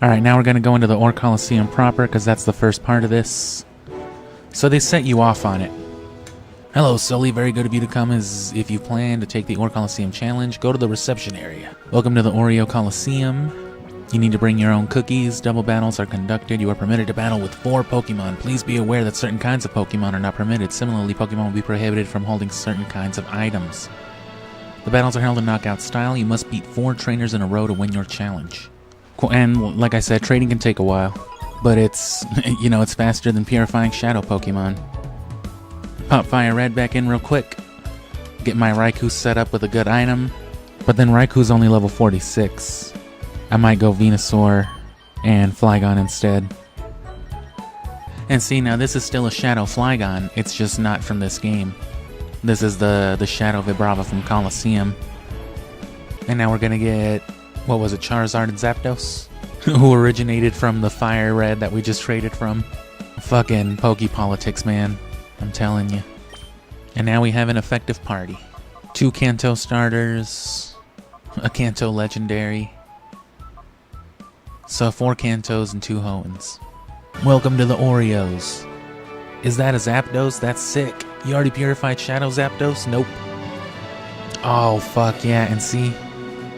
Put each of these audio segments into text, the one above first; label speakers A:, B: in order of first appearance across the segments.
A: Alright, now we're going to go into the Ore Coliseum proper, because that's the first part of this. So they set you off on it. Hello, Sully. Very good of you to come. As if you plan to take the Ore Coliseum challenge, go to the reception area. Welcome to the Oreo Coliseum. You need to bring your own cookies. Double battles are conducted. You are permitted to battle with 4 Pokemon. Please be aware that certain kinds of Pokemon are not permitted. Similarly, Pokemon will be prohibited from holding certain kinds of items. The battles are held in knockout style. You must beat 4 trainers in a row to win your challenge. Cool. And like I said, trading can take a while, but it's, you know, it's faster than purifying shadow Pokemon. Pop firered back in real quick. Get my Raikou set up with a good item, but then Raikou's only level 46. I might go Venusaur and Flygon instead. And see, now this is still a Shadow Flygon, it's just not from this game. This is the Shadow Vibrava from Coliseum. And now we're gonna get, what was it, Charizard and Zapdos? Who originated from the firered that we just traded from. Fucking Pokepolitics, man. I'm telling you. And now we have an effective party. 2 Kanto starters, a Kanto legendary. So 4 Kantos and 2 Hoenns. Welcome to the Oreos. Is that a Zapdos? That's sick. You already purified Shadow Zapdos? Nope. Oh fuck yeah, and see?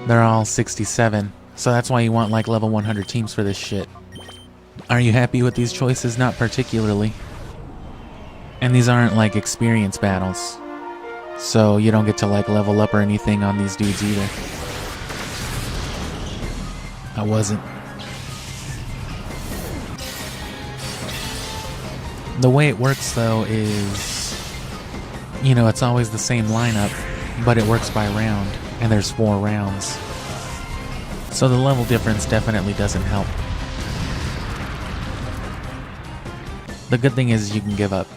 A: They're all 67. So that's why you want like level 100 teams for this shit. Are you happy with these choices? Not particularly. And these aren't like experience battles. So you don't get to like level up or anything on these dudes either. I wasn't. The way it works though is, you know, it's always the same lineup, but it works by round, and there's 4 rounds. So the level difference definitely doesn't help. The good thing is you can give up.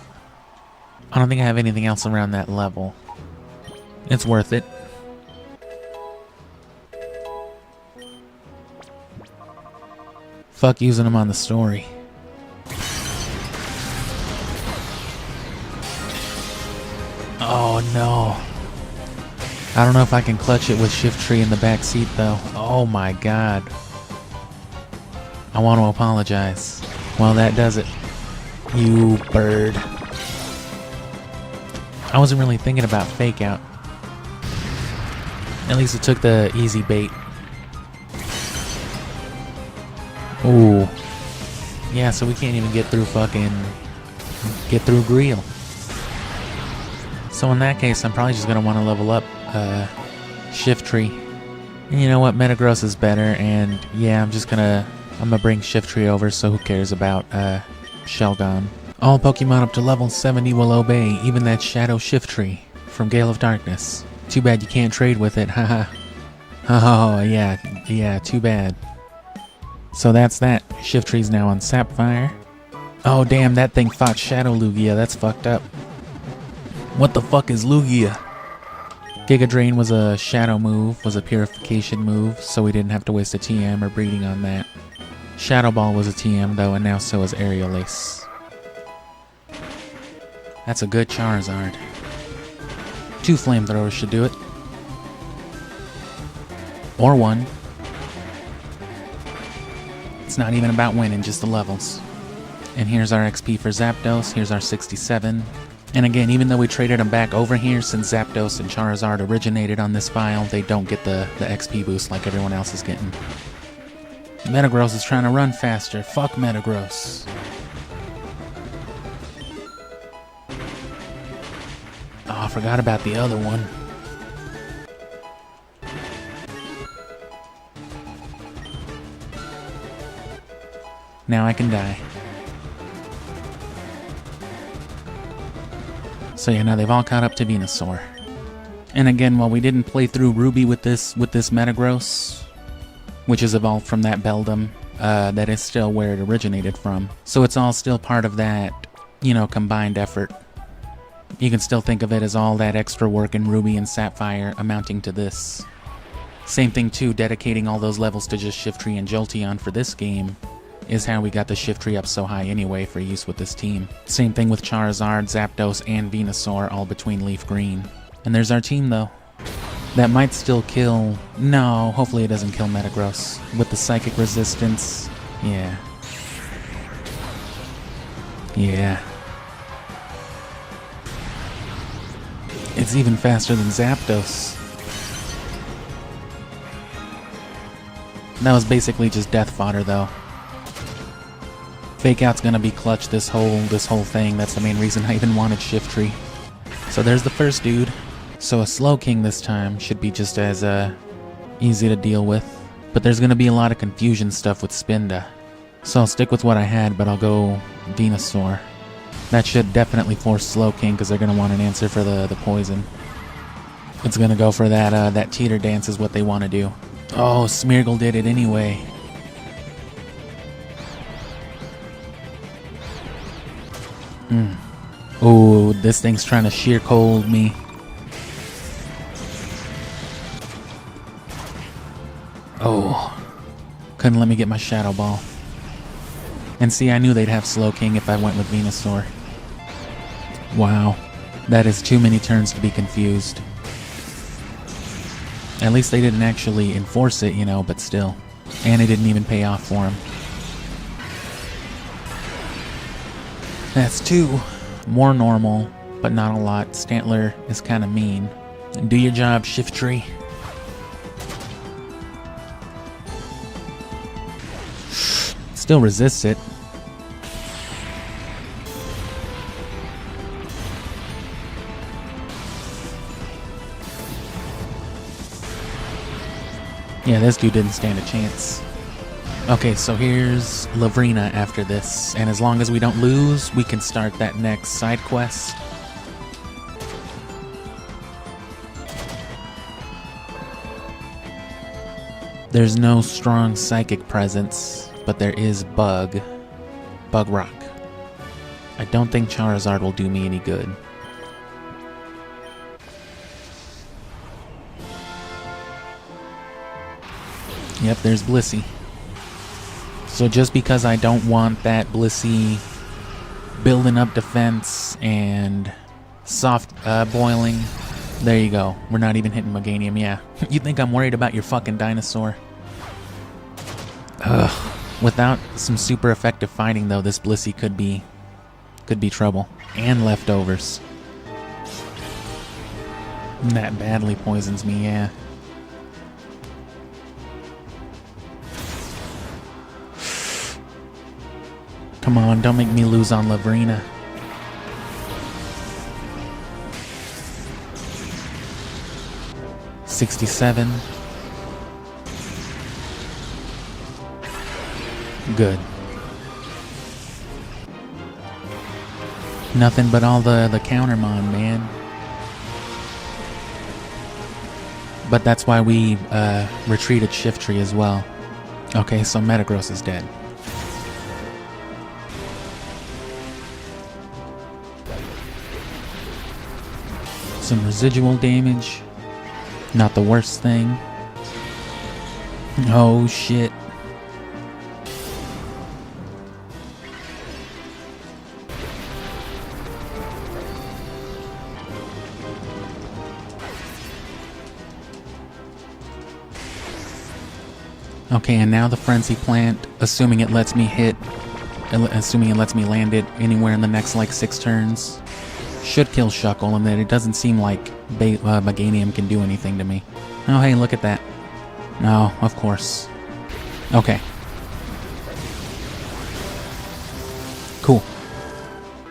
A: I don't think I have anything else around that level. It's worth it. Fuck using them on the story. Oh no. I don't know if I can clutch it with Shift Tree in the back seat though. Oh my god. I want to apologize. Well, that does it. You bird. I wasn't really thinking about Fake Out. At least it took the easy bait. Ooh. Yeah, so we can't even get through Greel. So in that case, I'm probably just going to want to level up Shift Tree. And you know what? Metagross is better, and yeah, I'm gonna bring Shift Tree over, so who cares about Shelgon. All Pokemon up to level 70 will obey, even that Shadow Shift Tree from Gale of Darkness. Too bad you can't trade with it, haha. Oh, yeah, too bad. So that's that. Shift Tree's now on Sapphire. Oh damn, that thing fought Shadow Lugia, that's fucked up. What the fuck is Lugia? Giga Drain was a Shadow move, was a Purification move, so we didn't have to waste a TM or breeding on that. Shadow Ball was a TM though, and now so is Aerial Ace. That's a good Charizard. 2 Flamethrowers should do it. Or 1. It's not even about winning, just the levels. And here's our XP for Zapdos, here's our 67. And again, even though we traded them back over here, since Zapdos and Charizard originated on this file, they don't get the XP boost like everyone else is getting. Metagross is trying to run faster. Fuck Metagross. Oh, I forgot about the other one. Now I can die. So yeah, now they've all caught up to Venusaur. And again, while we didn't play through Ruby with this Metagross, which is evolved from that Beldum, that is still where it originated from. So it's all still part of that, you know, combined effort. You can still think of it as all that extra work in Ruby and Sapphire amounting to this. Same thing too, dedicating all those levels to just Shift Tree and Jolteon for this game is how we got the Shift Tree up so high anyway for use with this team. Same thing with Charizard, Zapdos, and Venusaur, all between Leaf Green. And there's our team though. That might still kill... No, hopefully it doesn't kill Metagross. With the Psychic Resistance, Yeah. Yeah. It's even faster than Zapdos. That was basically just death fodder, though. Fake Out's gonna be clutch this whole thing. That's the main reason I even wanted Shiftry. So there's the first dude. So a Slow King this time should be just as easy to deal with. But there's gonna be a lot of confusion stuff with Spinda. So I'll stick with what I had, but I'll go Venusaur. That should definitely force Slow King because they're gonna want an answer for the poison. It's gonna go for that that teeter dance is what they want to do. Oh, Smeargle did it anyway. Oh, this thing's trying to sheer cold me. Oh, couldn't let me get my Shadow Ball. And see, I knew they'd have Slow King if I went with Venusaur. Wow, that is too many turns to be confused. At least they didn't actually enforce it, you know, but still. And it didn't even pay off for him. That's 2. More normal, but not a lot. Stantler is kind of mean. Do your job, Shiftry. Still resists it. Yeah, this dude didn't stand a chance. Okay, so here's Lavrina after this, and as long as we don't lose, we can start that next side quest. There's no strong psychic presence, but there is Bug Rock. I don't think Charizard will do me any good. Yep, there's Blissey. So just because I don't want that Blissey building up defense and soft boiling, there you go. We're not even hitting Meganium, yeah. You think I'm worried about your fucking dinosaur? Ugh. Without some super effective fighting though, this Blissey could be trouble. And leftovers. That badly poisons me, yeah. Come on, don't make me lose on Lavrina. $67. Good. Nothing but all the countermon, man. But that's why we retreated Shiftry as well. Okay, so Metagross is dead. Some residual damage. Not the worst thing. Oh shit. Okay, and now the Frenzy Plant, assuming it lets me land it anywhere in the next like 6 turns. Should kill Shuckle, and then it doesn't seem like Meganium can do anything to me. Oh, hey, look at that. No, of course. Okay. Cool.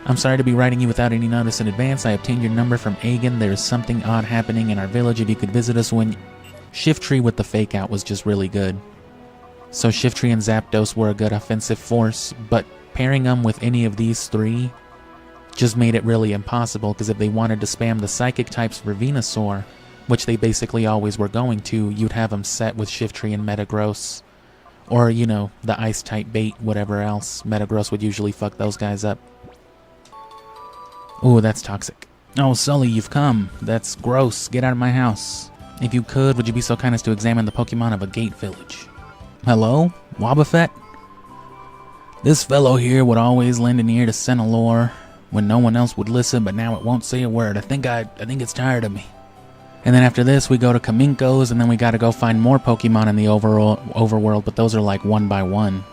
A: I'm sorry to be writing you without any notice in advance. I obtained your number from Agan. There is something odd happening in our village. If you could visit us when... Shiftry with the Fake Out was just really good. So Shiftry and Zapdos were a good offensive force, but pairing them with any of these 3... just made it really impossible, because if they wanted to spam the psychic types for Venusaur, which they basically always were going to, you'd have them set with Shiftry and Metagross. Or, you know, the ice type bait, whatever else. Metagross would usually fuck those guys up. Ooh, that's toxic. Oh, Sully, you've come. That's gross. Get out of my house. If you could, would you be so kind as to examine the Pokemon of a gate village? Hello? Wobbuffet? This fellow here would always lend an ear to Senalore when no one else would listen, but now it won't say a word. I think it's tired of me. And then after this, we go to Kaminko's, and then we gotta go find more Pokemon in the overworld, but those are like 1 by 1.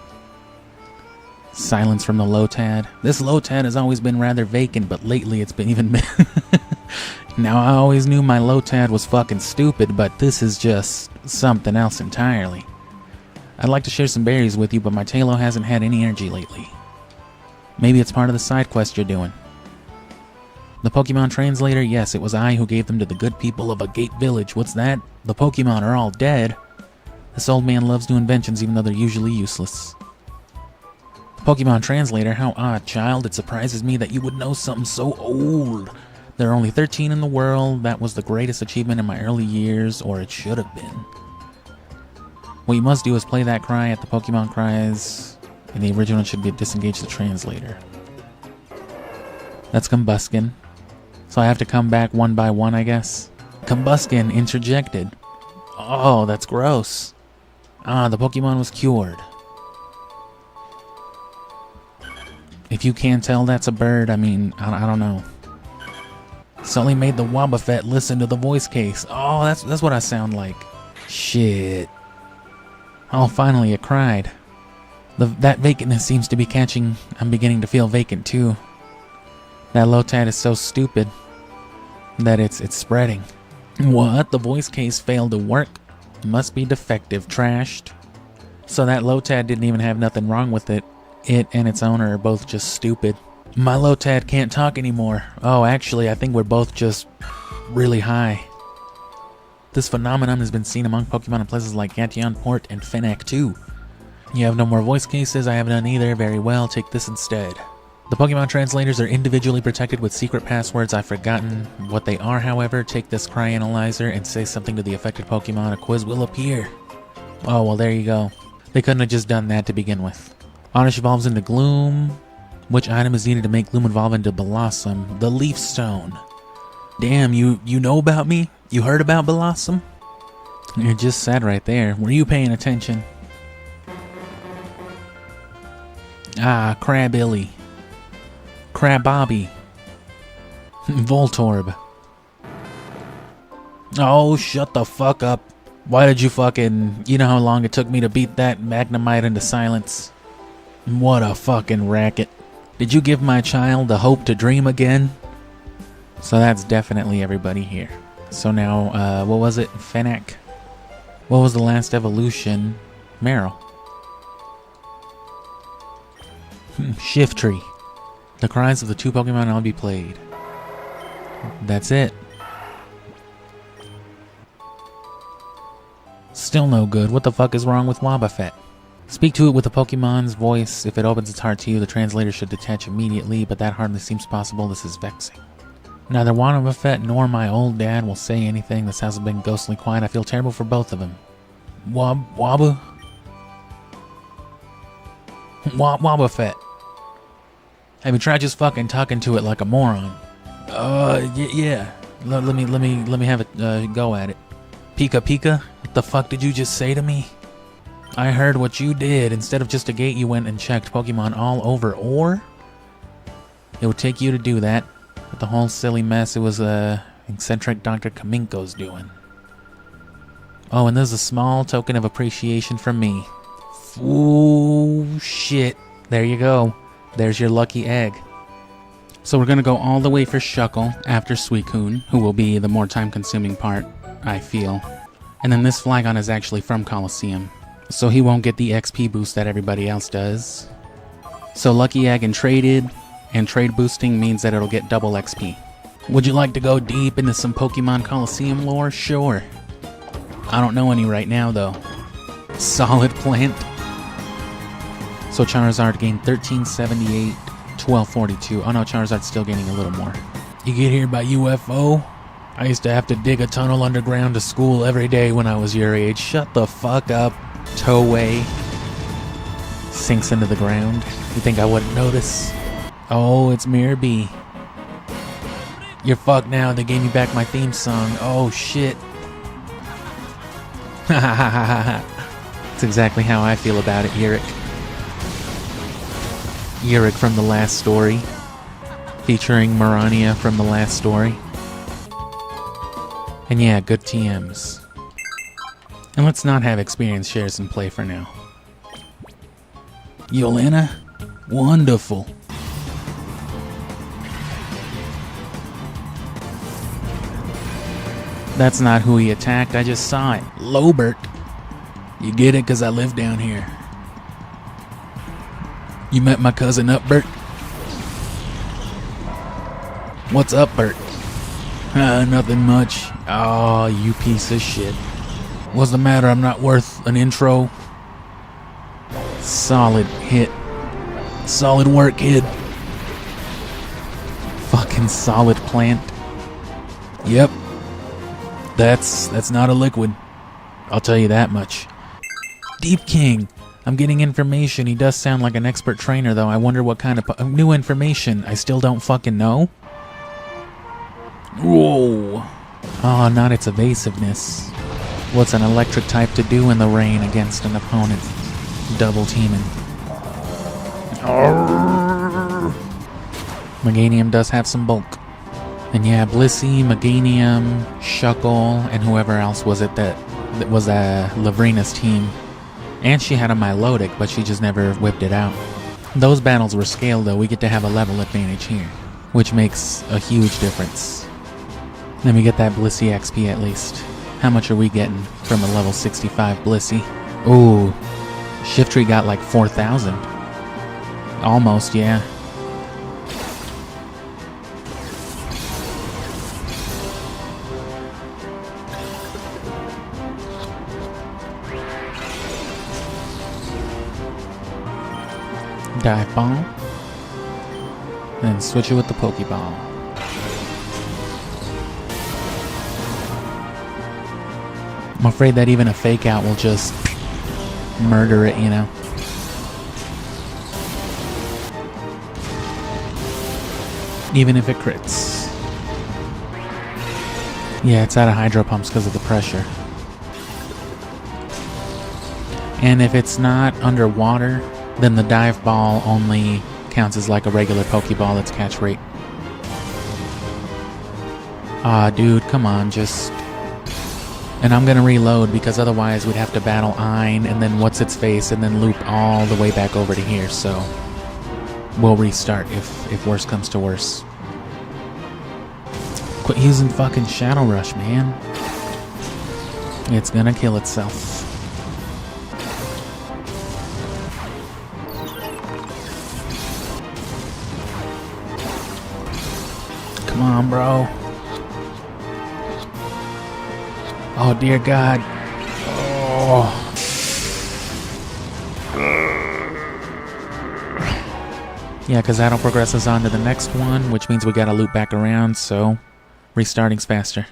A: Silence from the Lotad. This Lotad has always been rather vacant, but lately it's been even... Now, I always knew my Lotad was fucking stupid, but this is just something else entirely. I'd like to share some berries with you, but my Talo hasn't had any energy lately. Maybe it's part of the side quest you're doing. The Pokemon translator? Yes, it was I who gave them to the good people of a gate village. What's that? The Pokemon are all dead. This old man loves new inventions, even though they're usually useless. Pokemon translator? How odd, child. It surprises me that you would know something so old. There are only 13 in the world. That was the greatest achievement in my early years, or it should have been. What you must do is play that cry at the Pokemon cries, and the original should be disengage the translator. That's Combuskin. So I have to come back one by one, I guess. Combuskin interjected. Oh, that's gross. Ah, the Pokemon was cured. If you can't tell that's a bird, I mean, I don't know. Sully made the Wobbuffet listen to the voice case. Oh, that's what I sound like. Shit. Oh, finally it cried. That vacantness seems to be catching. I'm beginning to feel vacant too. That Lotad is so stupid that it's spreading. What? The voice case failed to work? Must be defective. Trashed. So that Lotad didn't even have nothing wrong with it. It and its owner are both just stupid. My Lotad can't talk anymore. Oh, actually, I think we're both just really high. This phenomenon has been seen among Pokemon in places like Gatian Port and Fennec too. You have no more voice cases, I have none either. Very well, take this instead. The Pokemon translators are individually protected with secret passwords. I've forgotten what they are, however. Take this cry analyzer and say something to the affected Pokemon. A quiz will appear. Oh, well, there you go. They couldn't have just done that to begin with. Oddish evolves into Gloom. Which item is needed to make Gloom evolve into Blossom? The Leaf Stone. Damn, you know about me? You heard about Blossom? You're just sad right there. Were you paying attention? Ah, Crabilly. Crabobby. Voltorb. Oh, shut the fuck up. Why did you fucking... You know how long it took me to beat that Magnemite into silence? What a fucking racket. Did you give my child the hope to dream again? So that's definitely everybody here. So now, what was it? Fennec? What was the last evolution? Meryl. Shiftry. The cries of the two Pokemon all be played. That's it. Still no good. What the fuck is wrong with Wobbuffet? Speak to it with the Pokemon's voice. If it opens its heart to you, the translator should detach immediately, but that hardly seems possible. This is vexing. Neither Wobbuffet nor my old dad will say anything. This house has been ghostly quiet. I feel terrible for both of them. Wobbuffet. Have you tried just fucking talking to it like a moron? Yeah. Let me have a go at it. Pika Pika? What the fuck did you just say to me? I heard what you did. Instead of just a gate, you went and checked Pokemon all over, or? It would take you to do that. But the whole silly mess, it was, eccentric Dr. Kaminko's doing. Oh, and there's a small token of appreciation from me. Ooh, shit. There you go. There's your lucky egg. So we're gonna go all the way for Shuckle after Suicune, who will be the more time-consuming part, I feel. And then this Flygon is actually from Colosseum, so he won't get the XP boost that everybody else does. So lucky egg and traded, and trade boosting means that it'll get double XP. Would you like to go deep into some Pokemon Colosseum lore? Sure. I don't know any right now though. Solid plant. So Charizard gained 1378, 1242. Oh no, Charizard's still gaining a little more. You get here by UFO? I used to have to dig a tunnel underground to school every day when I was your age. Shut the fuck up. Towway. Sinks into the ground. You think I wouldn't notice? Oh, it's Mirror B. You're fucked now. They gave me back my theme song. Oh shit. That's exactly how I feel about it, Yurik. Yurik from the last story. Featuring Marania from the last story. And yeah, good TMs. And let's not have experience shares and play for now. Yolanda? Wonderful. That's not who he attacked, I just saw it. Lobert. You get it, because I live down here. You met my cousin up, Bert? What's up, Bert? Nothing much. Oh, you piece of shit. What's the matter? I'm not worth an intro. Solid hit. Solid work, kid. Fucking solid plant. Yep. That's not a liquid. I'll tell you that much. Deep King. I'm getting information. He does sound like an expert trainer, though. I wonder what kind of new information. I still don't fucking know. Whoa. Oh, not its evasiveness. What's an electric type to do in the rain against an opponent? Double teaming. Meganium does have some bulk. And yeah, Blissey, Meganium, Shuckle, and whoever else was it that was Lavrina's team. And she had a Milotic, but she just never whipped it out. Those battles were scaled though, we get to have a level advantage here, which makes a huge difference. Let me get that Blissey XP at least. How much are we getting from a level 65 Blissey? Ooh, Shiftry got like 4,000. Almost, yeah. Dive Bomb. Then switch it with the Pokeball. I'm afraid that even a fake out will just murder it, you know. Even if it crits. Yeah, it's out of Hydro Pumps because of the pressure. And if it's not underwater, then the dive ball only counts as like a regular Pokeball, its catch rate. Ah, dude, come on, just... And I'm gonna reload because otherwise we'd have to battle Ein and then what's its face and then loop all the way back over to here, so... We'll restart if worse comes to worse. Quit using fucking Shadow Rush, man. It's gonna kill itself. Come on, bro. Oh, dear God. Oh. Yeah, because that'll progress us on to the next one, which means we gotta loop back around, so restarting's faster.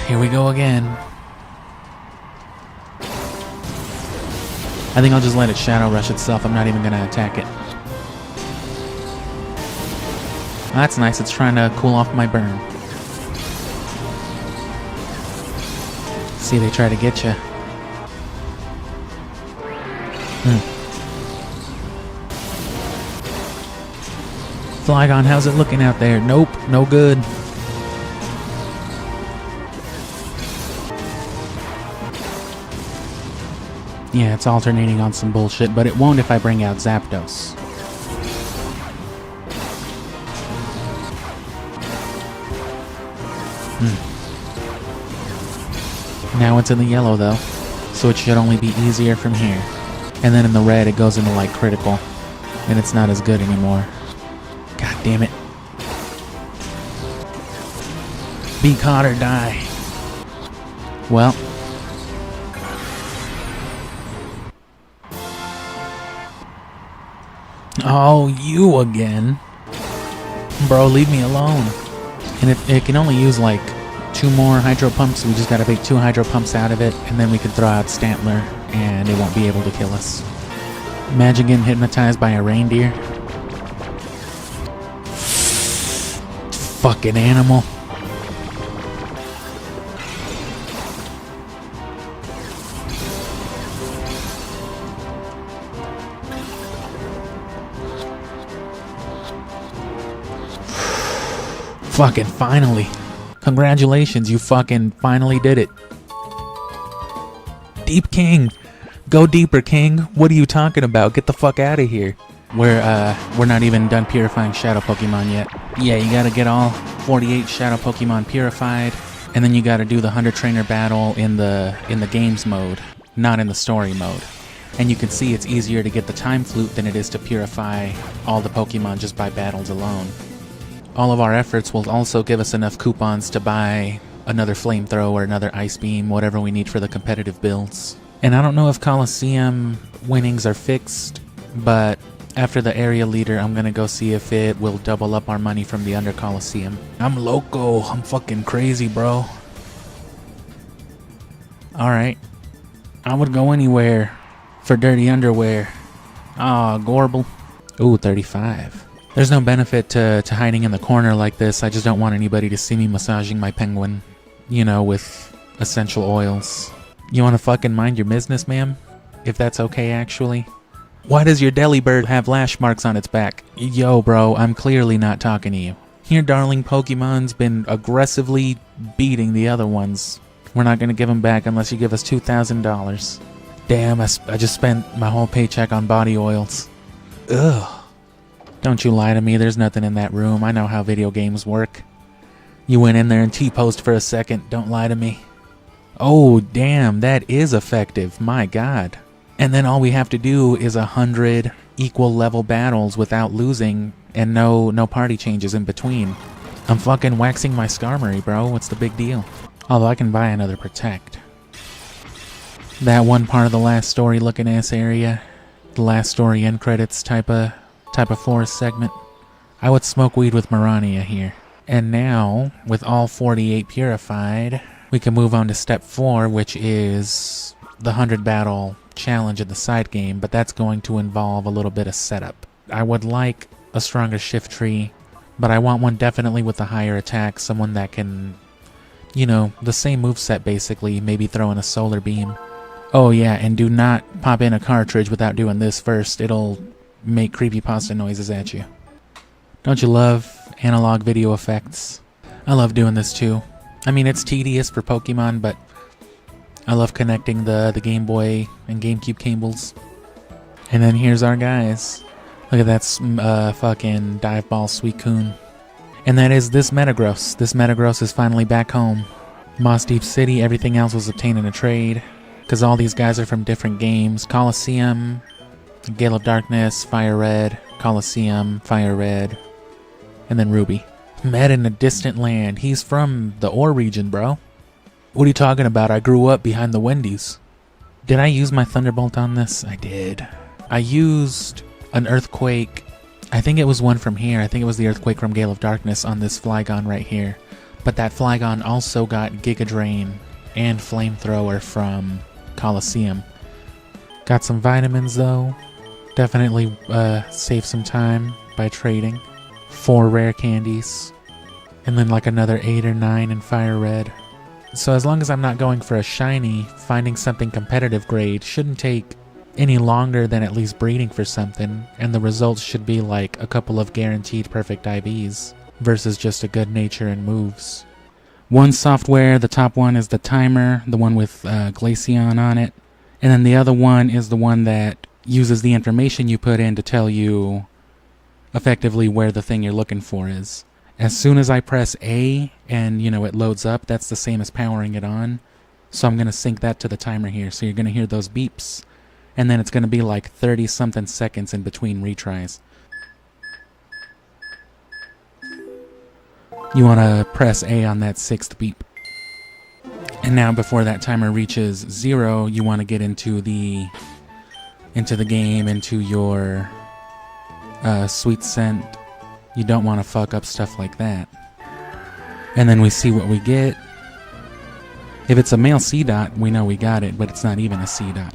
A: Here we go again. I think I'll just let it Shadow Rush itself. I'm not even gonna attack it. That's nice, it's trying to cool off my burn. See, they try to get you. Flygon, how's it looking out there? Nope, no good. Yeah, it's alternating on some bullshit, but it won't if I bring out Zapdos. Now it's in the yellow though, so it should only be easier from here. And then in the red it goes into like critical, and it's not as good anymore. God damn it. Be caught or die. Well. Oh, you again. Bro, leave me alone. And it can only use like 2 more Hydro Pumps. We just gotta make 2 Hydro Pumps out of it, and then we can throw out Stantler, and it won't be able to kill us. Imagine getting hypnotized by a reindeer. Fucking animal. Fucking finally. Congratulations, you fucking finally did it. Deep King. Go deeper, King. What are you talking about? Get the fuck out of here. We're not even done purifying shadow Pokemon yet. Yeah, you gotta get all 48 shadow Pokemon purified, and then you gotta do the 100 trainer battle in the games mode, not in the story mode. And you can see it's easier to get the time flute than it is to purify all the Pokemon just by battles alone. All of our efforts will also give us enough coupons to buy another flamethrower or another ice beam, whatever we need for the competitive builds. And I don't know if Coliseum winnings are fixed, but after the area leader, I'm gonna go see if it will double up our money from the Under Coliseum. I'm loco. I'm fucking crazy, bro. Alright. I would go anywhere for dirty underwear. Ah, Gorble. Ooh, 35. There's no benefit to hiding in the corner like this. I just don't want anybody to see me massaging my penguin, you know, with essential oils. You want to fucking mind your business, ma'am? If that's okay, actually. Why does your deli bird have lash marks on its back? Yo, bro, I'm clearly not talking to you. Your darling Pokemon's been aggressively beating the other ones. We're not going to give them back unless you give us $2,000. Damn, I just spent my whole paycheck on body oils. Ugh. Don't you lie to me, there's nothing in that room. I know how video games work. You went in there and T-posed for a second. Don't lie to me. Oh, damn, that is effective. My God. And then all we have to do is 100 equal level battles without losing and no party changes in between. I'm fucking waxing my Skarmory, bro. What's the big deal? Although I can buy another Protect. That one part of the last story looking ass area. The last story end credits type of forest segment. I would smoke weed with Mirania here. And now, with all 48 purified, we can move on to step 4, which is the 100 battle challenge in the side game, but that's going to involve a little bit of setup. I would like a stronger shift tree, but I want one definitely with a higher attack, someone that can, you know, the same moveset basically, maybe throw in a solar beam. Oh yeah, and do not pop in a cartridge without doing this first. It'll make creepypasta noises at you. Don't you love analog video effects? I love doing this too. I mean, it's tedious for Pokemon, but I love connecting the Game Boy and GameCube cables. And then here's our guys. Look at that fucking Dive Ball Suicune. And that is this Metagross. This Metagross is finally back home. Moss Deep City, everything else was obtained in a trade. Because all these guys are from different games. Coliseum, Gale of Darkness, Fire Red, Coliseum, Fire Red, and then Ruby. Met in a distant land. He's from the Ore region, bro. What are you talking about? I grew up behind the Wendy's. Did I use my Thunderbolt on this? I did. I used an Earthquake. I think it was one from here. I think it was the Earthquake from Gale of Darkness on this Flygon right here. But that Flygon also got Giga Drain and Flamethrower from Coliseum. Got some vitamins though. Definitely save some time by trading. 4 rare candies. And then like another 8 or 9 in Fire Red. So as long as I'm not going for a shiny, finding something competitive grade shouldn't take any longer than at least breeding for something, and the results should be like a couple of guaranteed perfect IVs versus just a good nature and moves. One software, the top one is the timer, the one with Glaceon on it, and then the other one is the one that uses the information you put in to tell you effectively where the thing you're looking for is. As soon as I press A and, you know, it loads up, that's the same as powering it on. So I'm going to sync that to the timer here. So you're going to hear those beeps. And then it's going to be like 30-something seconds in between retries. You want to press A on that 6th beep. And now before that timer reaches 0, you want to get into the game, into your sweet scent. You don't want to fuck up stuff like that. And then we see what we get. If it's a male C-Dot, we know we got it, but it's not even a C-Dot.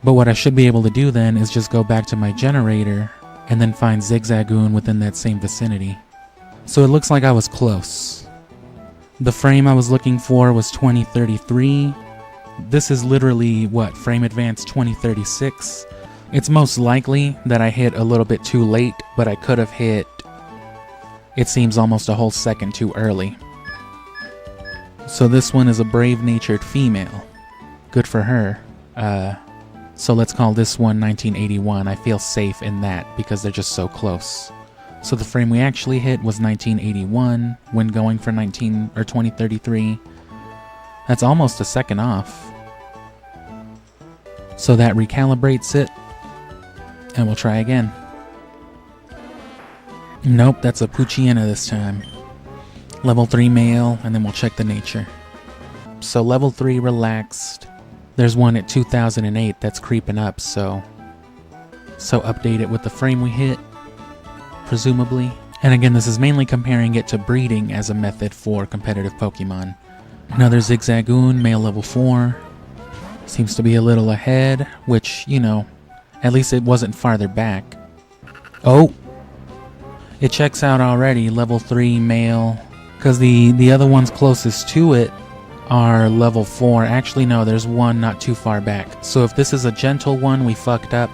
A: But what I should be able to do then is just go back to my generator and then find Zigzagoon within that same vicinity. So it looks like I was close. The frame I was looking for was 2033. This is literally, what, frame advance 2036? It's most likely that I hit a little bit too late, but I could have hit, it seems, almost a whole second too early. So this one is a brave-natured female. Good for her. So let's call this one 1981. I feel safe in that because they're just so close. So the frame we actually hit was 1981 when going for 2033. That's almost a second off. So that recalibrates it. And we'll try again. Nope, that's a Pucciana this time. Level 3 male, and then we'll check the nature. So level 3 relaxed. There's one at 2008 that's creeping up, so update it with the frame we hit, presumably. And again, this is mainly comparing it to breeding as a method for competitive Pokemon. Another Zigzagoon, male level 4. Seems to be a little ahead, which, you know, at least it wasn't farther back. Oh! It checks out already, level 3 male, because the other ones closest to it are level 4. Actually, no, there's one not too far back. So if this is a gentle one, we fucked up.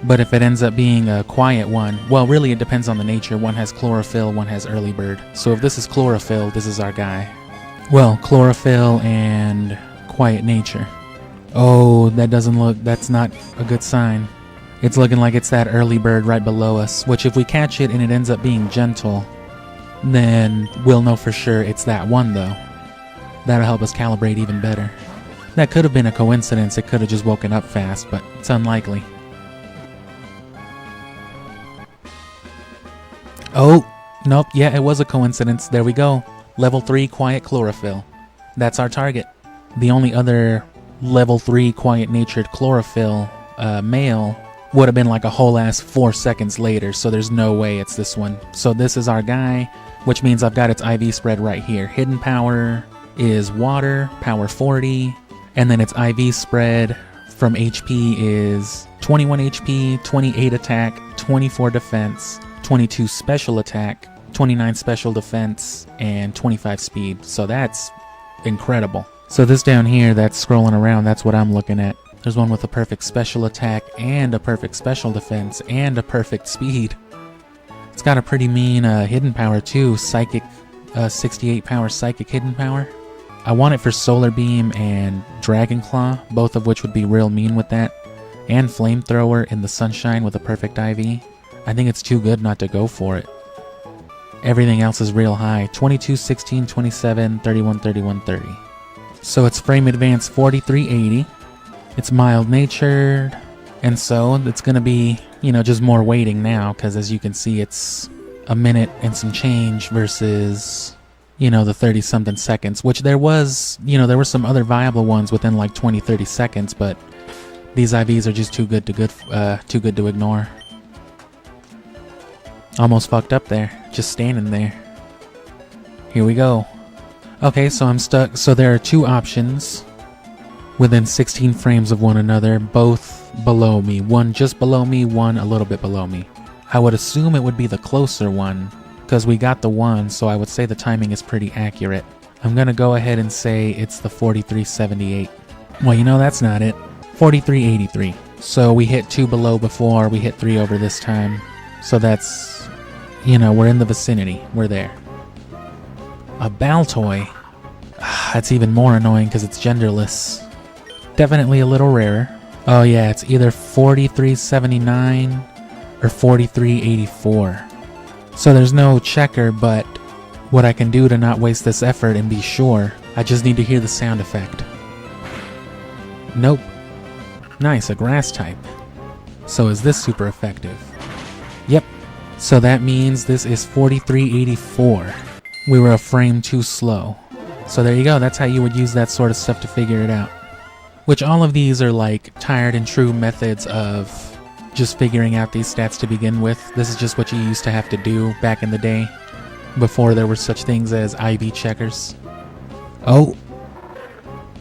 A: But if it ends up being a quiet one, well, really it depends on the nature. One has chlorophyll, one has early bird. So if this is chlorophyll, this is our guy. Well, chlorophyll and quiet nature. Oh, that's not a good sign. It's looking like it's that early bird right below us, which if we catch it and it ends up being gentle, then we'll know for sure it's that one though. That'll help us calibrate even better. That could have been a coincidence, it could have just woken up fast, but it's unlikely. Oh, nope, yeah, it was a coincidence. There we go. Level 3 quiet chlorophyll. That's our target. The only other level 3 quiet-natured chlorophyll male would have been like a whole ass 4 seconds later, so there's no way it's this one. So this is our guy, which means I've got its IV spread right here. Hidden power is water, power 40, and then its IV spread from HP is 21 HP, 28 attack, 24 defense, 22 special attack, 29 special defense, and 25 speed. So that's incredible. So this down here that's scrolling around, that's what I'm looking at. There's one with a perfect special attack and a perfect special defense and a perfect speed. It's got a pretty mean hidden power too, psychic, 68 power psychic hidden power. I want it for Solar Beam and Dragon Claw, both of which would be real mean with that. And Flamethrower in the Sunshine with a perfect IV. I think it's too good not to go for it. Everything else is real high. 22, 16, 27, 31, 31, 30. So it's frame advance 4380. It's mild-natured, and so it's going to be, you know, just more waiting now, because as you can see, it's a minute and some change versus, you know, the 30-something seconds, which there was, you know, there were some other viable ones within like 20, 30 seconds, but these IVs are just too good to ignore. Almost fucked up there, just standing there. Here we go. Okay, so I'm stuck. So there are two options within 16 frames of one another, both below me. One just below me, one a little bit below me. I would assume it would be the closer one, because we got the one, so I would say the timing is pretty accurate. I'm gonna go ahead and say it's the 4378. Well, you know, that's not it. 4383. So we hit 2 below before, we hit 3 over this time. So that's, you know, we're in the vicinity. We're there. A Baltoy. That's even more annoying because it's genderless. Definitely a little rarer. Oh yeah, it's either 4379 or 4384. So there's no checker, but what I can do to not waste this effort and be sure, I just need to hear the sound effect. Nope. Nice, a grass type. So is this super effective? Yep. So that means this is 4384. We were a frame too slow. So there you go, that's how you would use that sort of stuff to figure it out. Which all of these are like tired and true methods of just figuring out these stats to begin with. This is just what you used to have to do back in the day, before there were such things as IV checkers. Oh.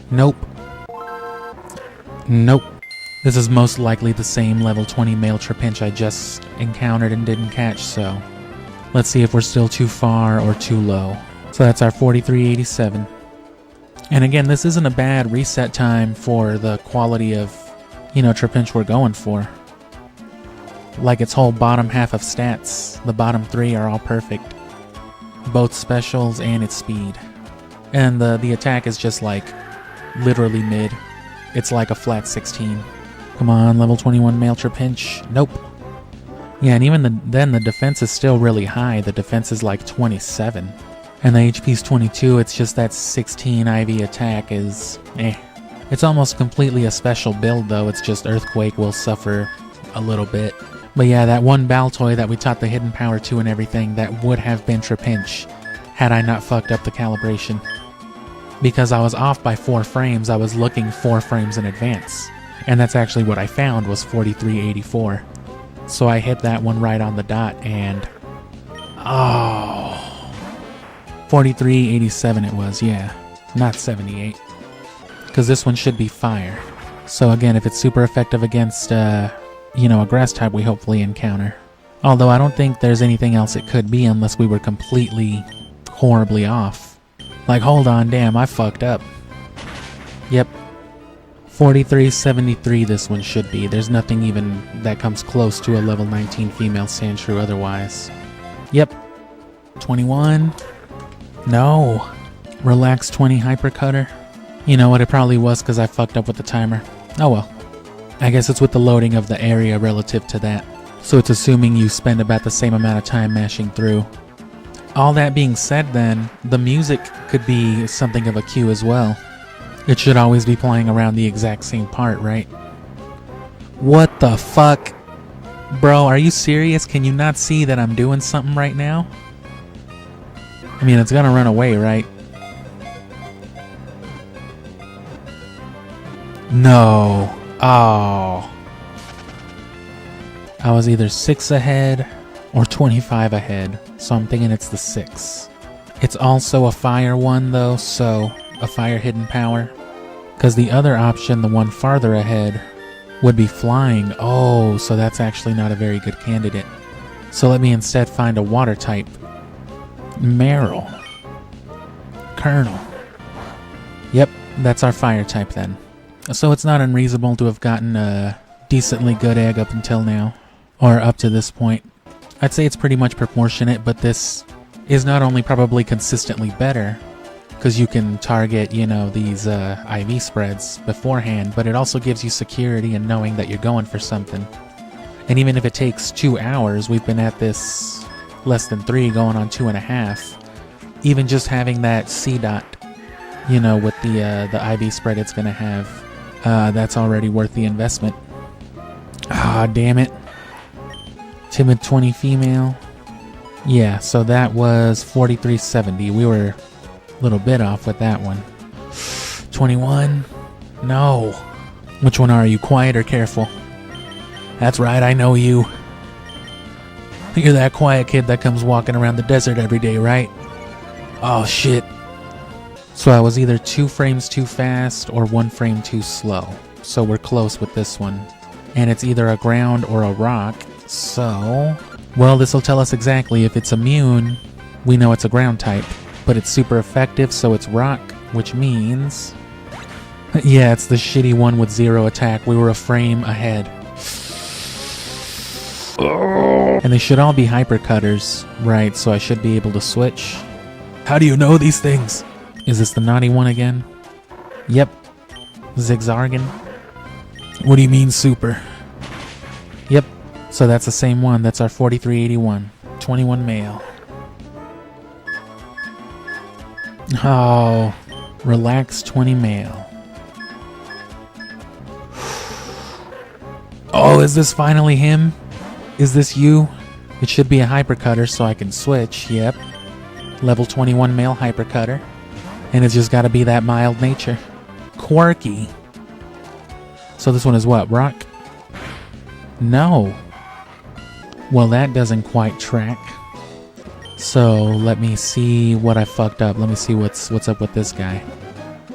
A: Nope. Nope. This is most likely the same level 20 male Trapinch I just encountered and didn't catch, so let's see if we're still too far or too low. So that's our 4387. And again, this isn't a bad reset time for the quality of, you know, Trapinch we're going for. Like its whole bottom half of stats, the bottom 3 are all perfect. Both specials and its speed. And the attack is just like literally mid. It's like a flat 16. Come on, level 21 male Trapinch. Nope. Yeah, and even then the defense is still really high. The defense is like 27. And the HP's 22, it's just that 16 IV attack is eh. It's almost completely a special build though, it's just Earthquake will suffer a little bit. But yeah, that one Baltoy that we taught the hidden power to and everything, that would have been Trapinch had I not fucked up the calibration. Because I was off by 4 frames, I was looking 4 frames in advance. And that's actually what I found was 4384. So I hit that one right on the dot and... oh... 4387 it was, yeah. Not 78. Because this one should be fire. So again, if it's super effective against, you know, a grass type we hopefully encounter. Although I don't think there's anything else it could be unless we were completely, horribly off. Like, hold on, damn, I fucked up. Yep. 4373 this one should be. There's nothing even that comes close to a level 19 female Sandshrew otherwise. Yep. 21. No. Relax 20 Hypercutter. You know what, it probably was because I fucked up with the timer. Oh well. I guess it's with the loading of the area relative to that. So it's assuming you spend about the same amount of time mashing through. All that being said then, the music could be something of a cue as well. It should always be playing around the exact same part, right? What the fuck? Bro, are you serious? Can you not see that I'm doing something right now? I mean, it's gonna run away, right? No. Oh. I was either 6 ahead or 25 ahead, so I'm thinking it's the 6. It's also a fire one though, so a fire hidden power. Because the other option, the one farther ahead, would be flying. Oh, so that's actually not a very good candidate. So let me instead find a water type. Meryl. Colonel. Yep, that's our fire type then. So it's not unreasonable to have gotten a decently good egg up until now. Or up to this point. I'd say it's pretty much proportionate, but this is not only probably consistently better, because you can target, you know, these IV spreads beforehand, but it also gives you security and knowing that you're going for something. And even if it takes 2 hours, we've been at this less than 3, going on 2.5. Even just having that C dot, you know, with the IV spread it's gonna have, that's already worth the investment. Ah, damn it. Timid 20 female. Yeah, so that was 4370. We were a little bit off with that one. 21. No. Which one are you, quiet or careful? That's right, I know you. You're that quiet kid that comes walking around the desert every day, right? Oh shit. So I was either 2 frames too fast or 1 frame too slow. So we're close with this one. And it's either a ground or a rock. So, well, this will tell us exactly. If it's immune, we know it's a ground type. But it's super effective, so it's rock, which means... yeah, it's the shitty one with 0 attack. We were a frame ahead. And they should all be hypercutters, right, so I should be able to switch. How do you know these things? Is this the naughty one again? Yep. Zigzargan. What do you mean super? Yep, so that's the same one. That's our 4381. 21 male. Oh, relax 20 male. Oh, is this finally him? Is this you? It should be a hypercutter so I can switch. Yep. Level 21 male hypercutter. And it's just gotta be that mild nature. Quirky. So this one is what? Rock? No. Well, that doesn't quite track. So let me see what I fucked up. Let me see what's up with this guy.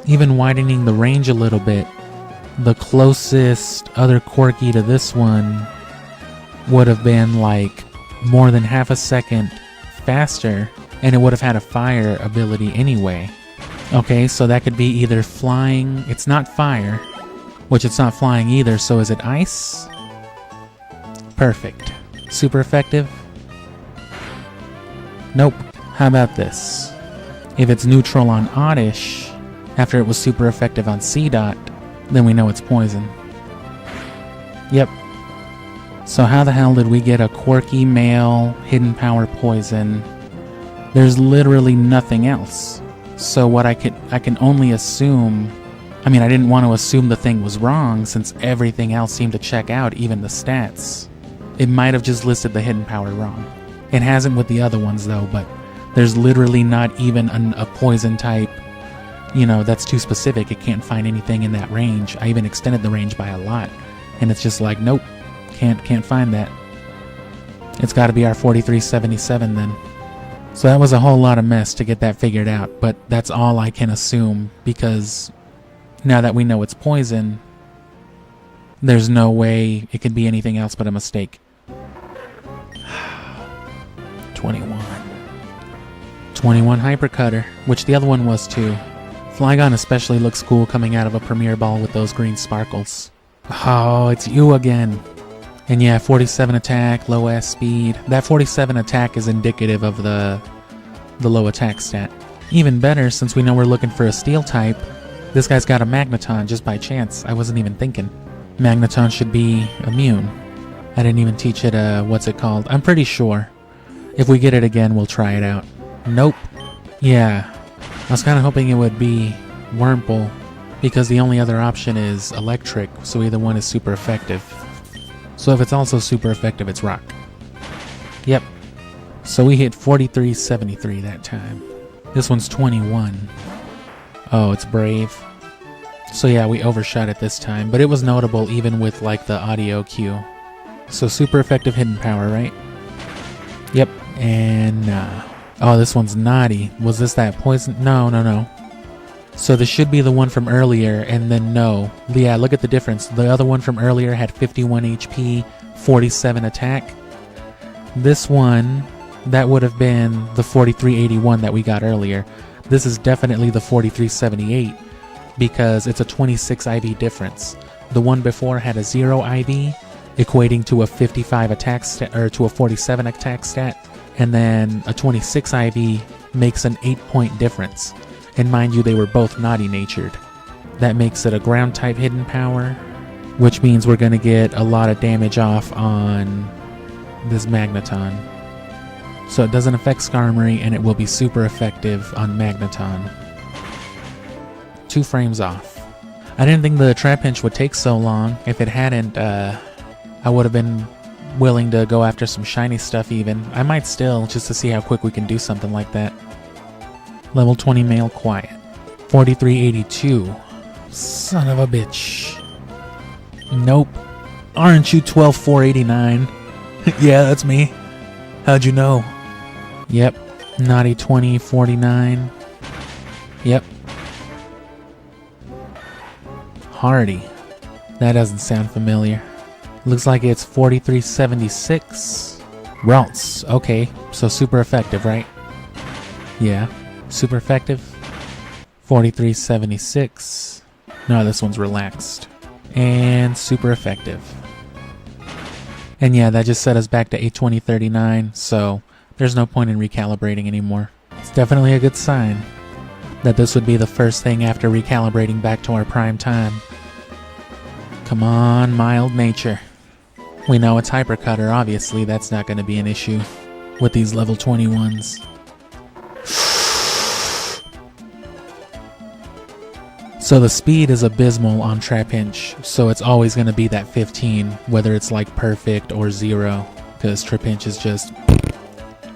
A: Even widening the range a little bit, the closest other quirky to this one would have been like more than half a second faster, and it would have had a fire ability anyway. Okay, so that could be either flying. It's not fire, which it's not flying either, so is it ice? Perfect. Super effective? Nope. How about this? If it's neutral on Oddish, after it was super effective on C dot, then we know it's poison. Yep. So how the hell did we get a quirky male hidden power poison? There's literally nothing else. So what I can only assume... I mean, I didn't want to assume the thing was wrong since everything else seemed to check out, even the stats. It might have just listed the hidden power wrong. It hasn't with the other ones though, but there's literally not even a poison type, you know, that's too specific. It can't find anything in that range. I even extended the range by a lot. And it's just like, nope, can't find that. It's got to be our 4377 then. So that was a whole lot of mess to get that figured out, but that's all I can assume because now that we know it's poison, there's no way it could be anything else but a mistake. 21 Hypercutter, which the other one was too. Flygon especially looks cool coming out of a Premier Ball with those green sparkles. Oh, it's you again. And yeah, 47 attack, low ass speed. That 47 attack is indicative of the low attack stat. Even better, since we know we're looking for a steel type, this guy's got a Magneton just by chance. I wasn't even thinking. Magneton should be immune. I didn't even teach it what's it called. I'm pretty sure. If we get it again, we'll try it out. Nope. Yeah. I was kind of hoping it would be Wurmple, because the only other option is electric, so either one is super effective. So if it's also super effective, it's rock. Yep. So we hit 4373 that time. This one's 21. Oh, it's brave. So yeah, we overshot it this time, but it was notable even with like the audio cue. So super effective hidden power, right? Yep. And oh, this one's naughty. Was this that poison? No. So this should be the one from earlier, and then no. Yeah, look at the difference. The other one from earlier had 51 HP, 47 attack. This one, that would have been the 4381 that we got earlier. This is definitely the 4378 because it's a 26 IV difference. The one before had a 0 IV, equating to a 55 attack stat, or to a 47 attack stat, and then a 26 IV makes an 8-point difference. And mind you, they were both naughty natured. That makes it a ground type hidden power, which means we're going to get a lot of damage off on this Magneton. So it doesn't affect Skarmory, and it will be super effective on Magneton. 2 frames off. I didn't think the Trapinch would take so long. If it hadn't, I would have been willing to go after some shiny stuff even. I might still, just to see how quick we can do something like that. Level 20 male quiet. 4382. Son of a bitch. Nope. Aren't you 12489? Yeah, that's me. How'd you know? Yep. Naughty 2049. Yep. Hardy. That doesn't sound familiar. Looks like it's 4376. Ralts. Okay, so super effective, right? Yeah. Super effective. 4376. No, this one's relaxed. And super effective. And yeah, that just set us back to 82039, so there's no point in recalibrating anymore. It's definitely a good sign that this would be the first thing after recalibrating back to our prime time. Come on, mild nature. We know it's Hypercutter, obviously that's not going to be an issue with these level 21s. So the speed is abysmal on Trapinch, so it's always going to be that 15, whether it's like perfect or 0, because Trapinch is just...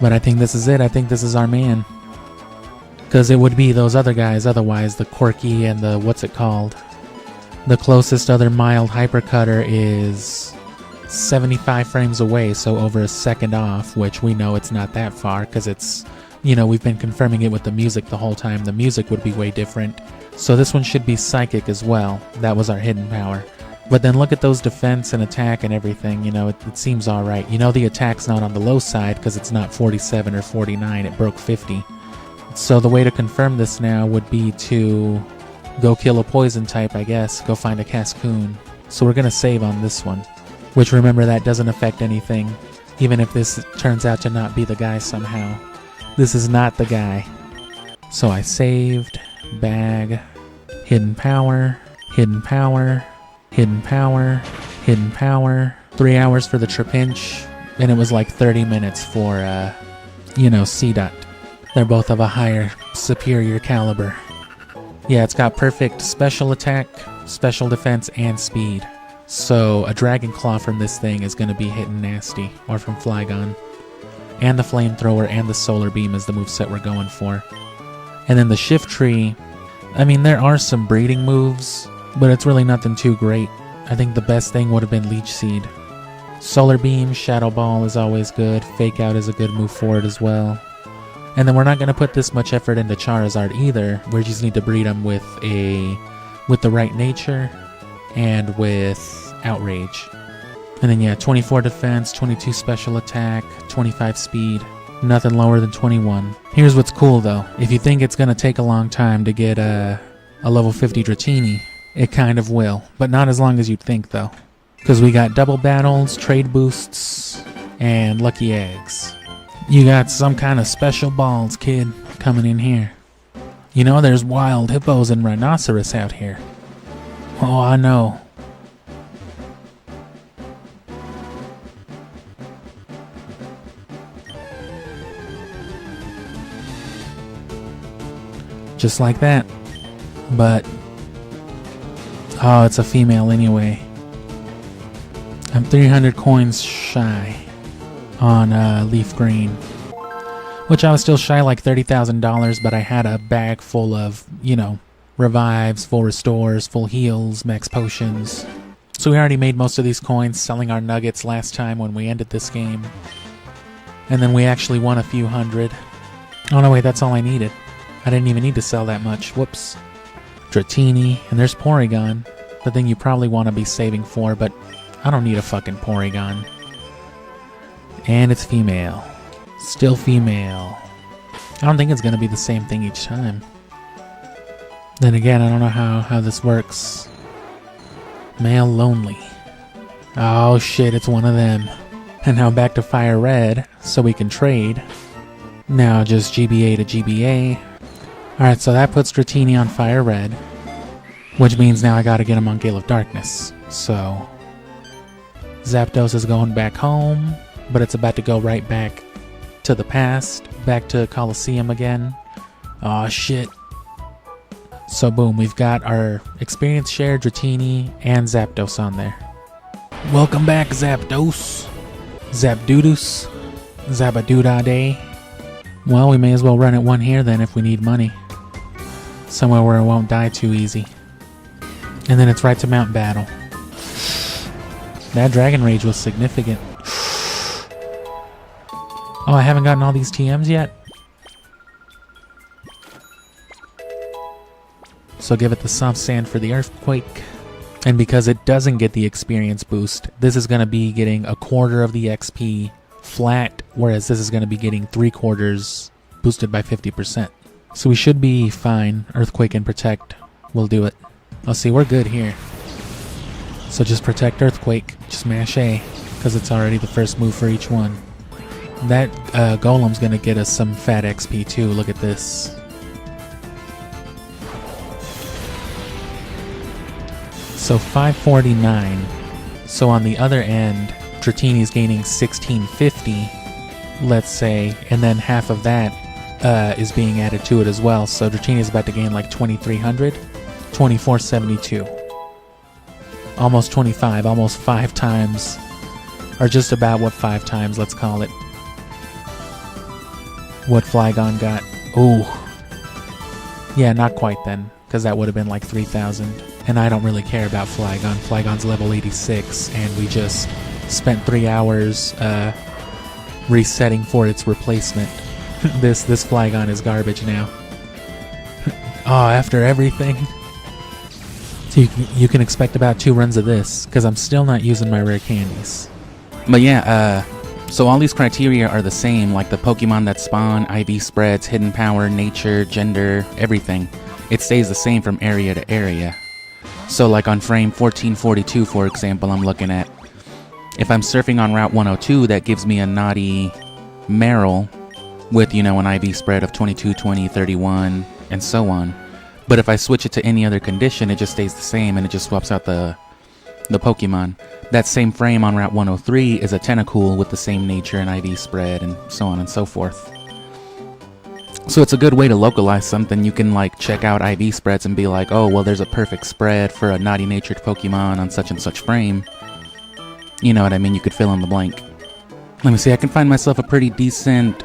A: But I think this is it. I think this is our man. Because it would be those other guys, otherwise the Quirky and the... what's it called? The closest other mild Hypercutter is 75 frames away, so over a second off, which we know it's not that far, because it's... You know, we've been confirming it with the music the whole time. The music would be way different. So this one should be Psychic as well. That was our hidden power. But then look at those defense and attack and everything. You know, it seems alright. You know the attack's not on the low side because it's not 47 or 49. It broke 50. So the way to confirm this now would be to go kill a poison type, I guess. Go find a Cascoon. So we're going to save on this one. Which, remember, that doesn't affect anything. Even if this turns out to not be the guy somehow. This is not the guy. So I saved... Bag, hidden power, hidden power, hidden power, Hidden power. 3 hours for the Trapinch. And it was like 30 minutes for, C-Dot. They're both of a higher, superior caliber. Yeah, it's got perfect special attack, special defense, and speed. So a Dragon Claw from this thing is going to be hitting nasty, or from Flygon. And the Flamethrower and the Solar Beam is the moveset we're going for. And then the Shift Tree, I mean, there are some breeding moves, but it's really nothing too great. I think the best thing would have been Leech Seed. Solar Beam, Shadow Ball is always good. Fake Out is a good move for it as well. And then we're not going to put this much effort into Charizard either. We just need to breed him with the right nature and with Outrage. And then yeah, 24 defense, 22 special attack, 25 speed. Nothing lower than 21. Here's what's cool though. If you think it's going to take a long time to get a level 50 Dratini, it kind of will. But not as long as you'd think though. Because we got double battles, trade boosts, and lucky eggs. You got some kind of special balls, kid, coming in here. You know, there's wild hippos and rhinoceros out here. Oh, I know. Just like that. But, oh, it's a female anyway. I'm 300 coins shy on Leaf Green, which I was still shy like $30,000, but I had a bag full of, revives, full restores, full heals, max potions. So we already made most of these coins selling our nuggets last time when we ended this game. And then we actually won a few hundred. Oh no, wait, that's all I needed. I didn't even need to sell that much. Whoops. Dratini, and there's Porygon, the thing you probably want to be saving for, but I don't need a fucking Porygon. And it's female. Still female. I don't think it's going to be the same thing each time. Then again, I don't know how this works. Male lonely. Oh shit, it's one of them. And now back to Fire Red, so we can trade. Now just GBA to GBA. Alright, so that puts Dratini on Fire Red. Which means now I gotta get him on Gale of Darkness. So Zapdos is going back home. But it's about to go right back to the past, back to Coliseum again. Aw, shit. So boom, we've got our experience share, Dratini, and Zapdos on there. Welcome back, Zapdos. Zapdoodus. Zabadooda-day. Well, we may as well run it one here then if we need money. Somewhere where it won't die too easy. And then it's right to Mount Battle. That Dragon Rage was significant. Oh, I haven't gotten all these TMs yet? So give it the soft sand for the earthquake. And because it doesn't get the experience boost, this is going to be getting 1/4 of the XP flat, whereas this is going to be getting 3/4 boosted by 50%. So we should be fine. Earthquake and Protect will do it. Oh, see, we're good here. So just Protect Earthquake, just mash A, because it's already the first move for each one. That Golem's gonna get us some fat XP too, look at this. So 549. So on the other end, Dratini's gaining 1650, let's say, and then half of that is being added to it as well. So Dratini's about to gain like 2300, 2472. Almost 25, almost 5 times, or just about what 5 times, let's call it, what Flygon got. Ooh. Yeah, not quite then, because that would have been like 3,000. And I don't really care about Flygon. Flygon's level 86, and we just spent 3 hours resetting for its replacement. This Flygon is garbage now. Oh, after everything. So you can expect about 2 runs of this, because I'm still not using my rare candies.
B: But yeah, so all these criteria are the same, like the Pokemon that spawn, IV spreads, hidden power, nature, gender, everything. It stays the same from area to area. So like on frame 1442, for example, I'm looking at, if I'm surfing on Route 102, that gives me a naughty Meryl with, an IV spread of 22, 20, 31, and so on. But if I switch it to any other condition, it just stays the same, and it just swaps out the the Pokemon. That same frame on Route 103 is a Tentacool with the same nature and IV spread and so on and so forth. So it's a good way to localize something. You can like check out IV spreads and be like, oh, well, there's a perfect spread for a naughty-natured Pokemon on such and such frame. You know what I mean? You could fill in the blank. Let me see, I can find myself a pretty decent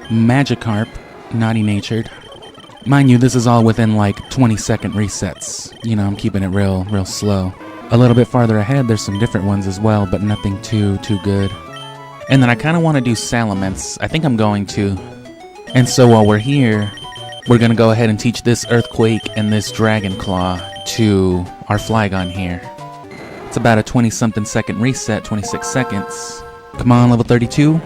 B: Magikarp, naughty-natured. Mind you, this is all within like 20-second resets. You know, I'm keeping it real slow. A little bit farther ahead, there's some different ones as well, but nothing too good. And then I kind of want to do Salamence. I think I'm going to. And so while we're here, we're going to go ahead and teach this Earthquake and this Dragon Claw to our Flygon here. It's about a 20-something second reset, 26 seconds. Come on, level 32?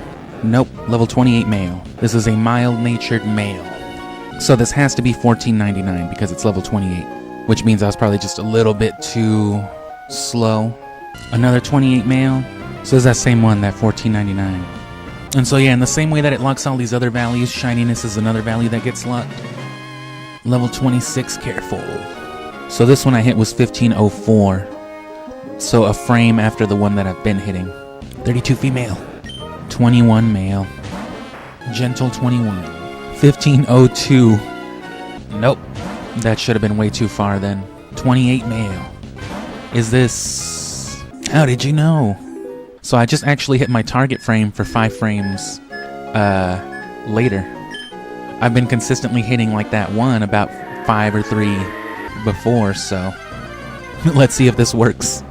B: Nope, level 28 male. This is a mild-natured male. So this has to be $14.99 because it's level 28, which means I was probably just a little bit too slow. Another 28 male. So is that same one, that $14.99. And so yeah, in the same way that it locks all these other values, shininess is another value that gets locked. Level 26, careful. So this one I hit was 1504. So a frame after the one that I've been hitting. 32 female. 21 male. Gentle 21. 1502. Nope. That should have been way too far then. 28 male. Is this... How did you know? So I just actually hit my target frame for 5 frames later. I've been consistently hitting like that one about 5 or 3 before, so let's see if this works.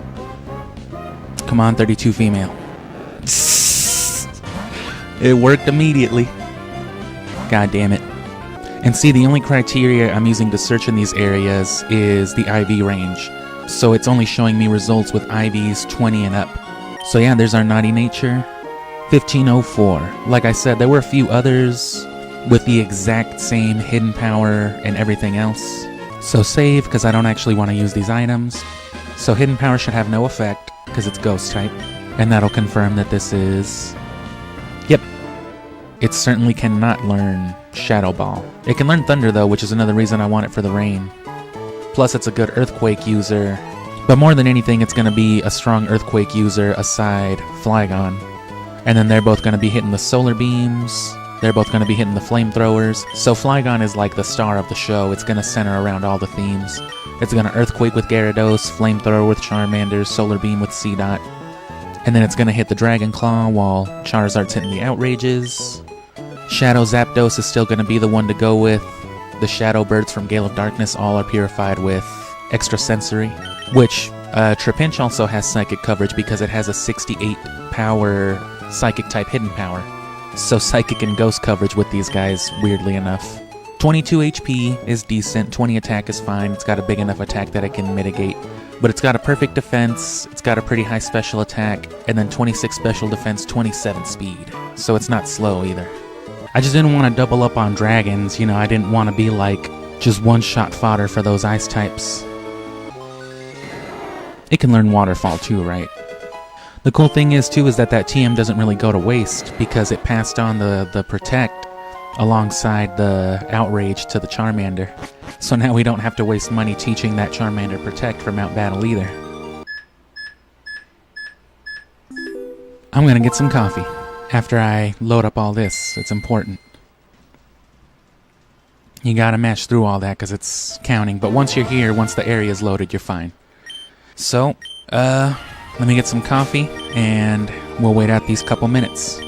B: Come on, 32 female. It worked immediately. God damn it. And see, the only criteria I'm using to search in these areas is the IV range. So it's only showing me results with IVs 20 and up. So yeah, there's our naughty nature. 1504. Like I said, there were a few others with the exact same hidden power and everything else. So save, because I don't actually want to use these items. So hidden power should have no effect, because it's ghost type. And that'll confirm that this is... Yep. It certainly cannot learn Shadow Ball. It can learn Thunder though, which is another reason I want it for the rain. Plus it's a good Earthquake user. But more than anything, it's going to be a strong Earthquake user aside Flygon. And then they're both going to be hitting the Solar Beams. They're both going to be hitting the Flamethrowers. So Flygon is like the star of the show. It's going to center around all the themes. It's going to Earthquake with Gyarados, Flamethrower with Charmander, Solar Beam with Seedot. And then it's going to hit the Dragon Claw while Charizard's hitting the Outrages. Shadow Zapdos is still going to be the one to go with. The Shadow Birds from Gale of Darkness all are purified with Extrasensory. Which, Trapinch also has Psychic coverage because it has a 68 power Psychic type hidden power. So Psychic and Ghost coverage with these guys, weirdly enough. 22 HP is decent, 20 attack is fine, it's got a big enough attack that it can mitigate. But it's got a perfect defense, it's got a pretty high special attack, and then 26 special defense, 27 speed. So it's not slow either. I just didn't want to double up on dragons, you know, I didn't want to be like just one-shot fodder for those ice types. It can learn Waterfall too, right? The cool thing is too is that TM doesn't really go to waste because it passed on the Protect alongside the Outrage to the Charmander. So now we don't have to waste money teaching that Charmander Protect for Mount Battle either. I'm gonna get some coffee after I load up all this. It's important. You gotta mash through all that because it's counting, but once you're here, once the area is loaded, you're fine. So, let me get some coffee, and we'll wait out these couple minutes.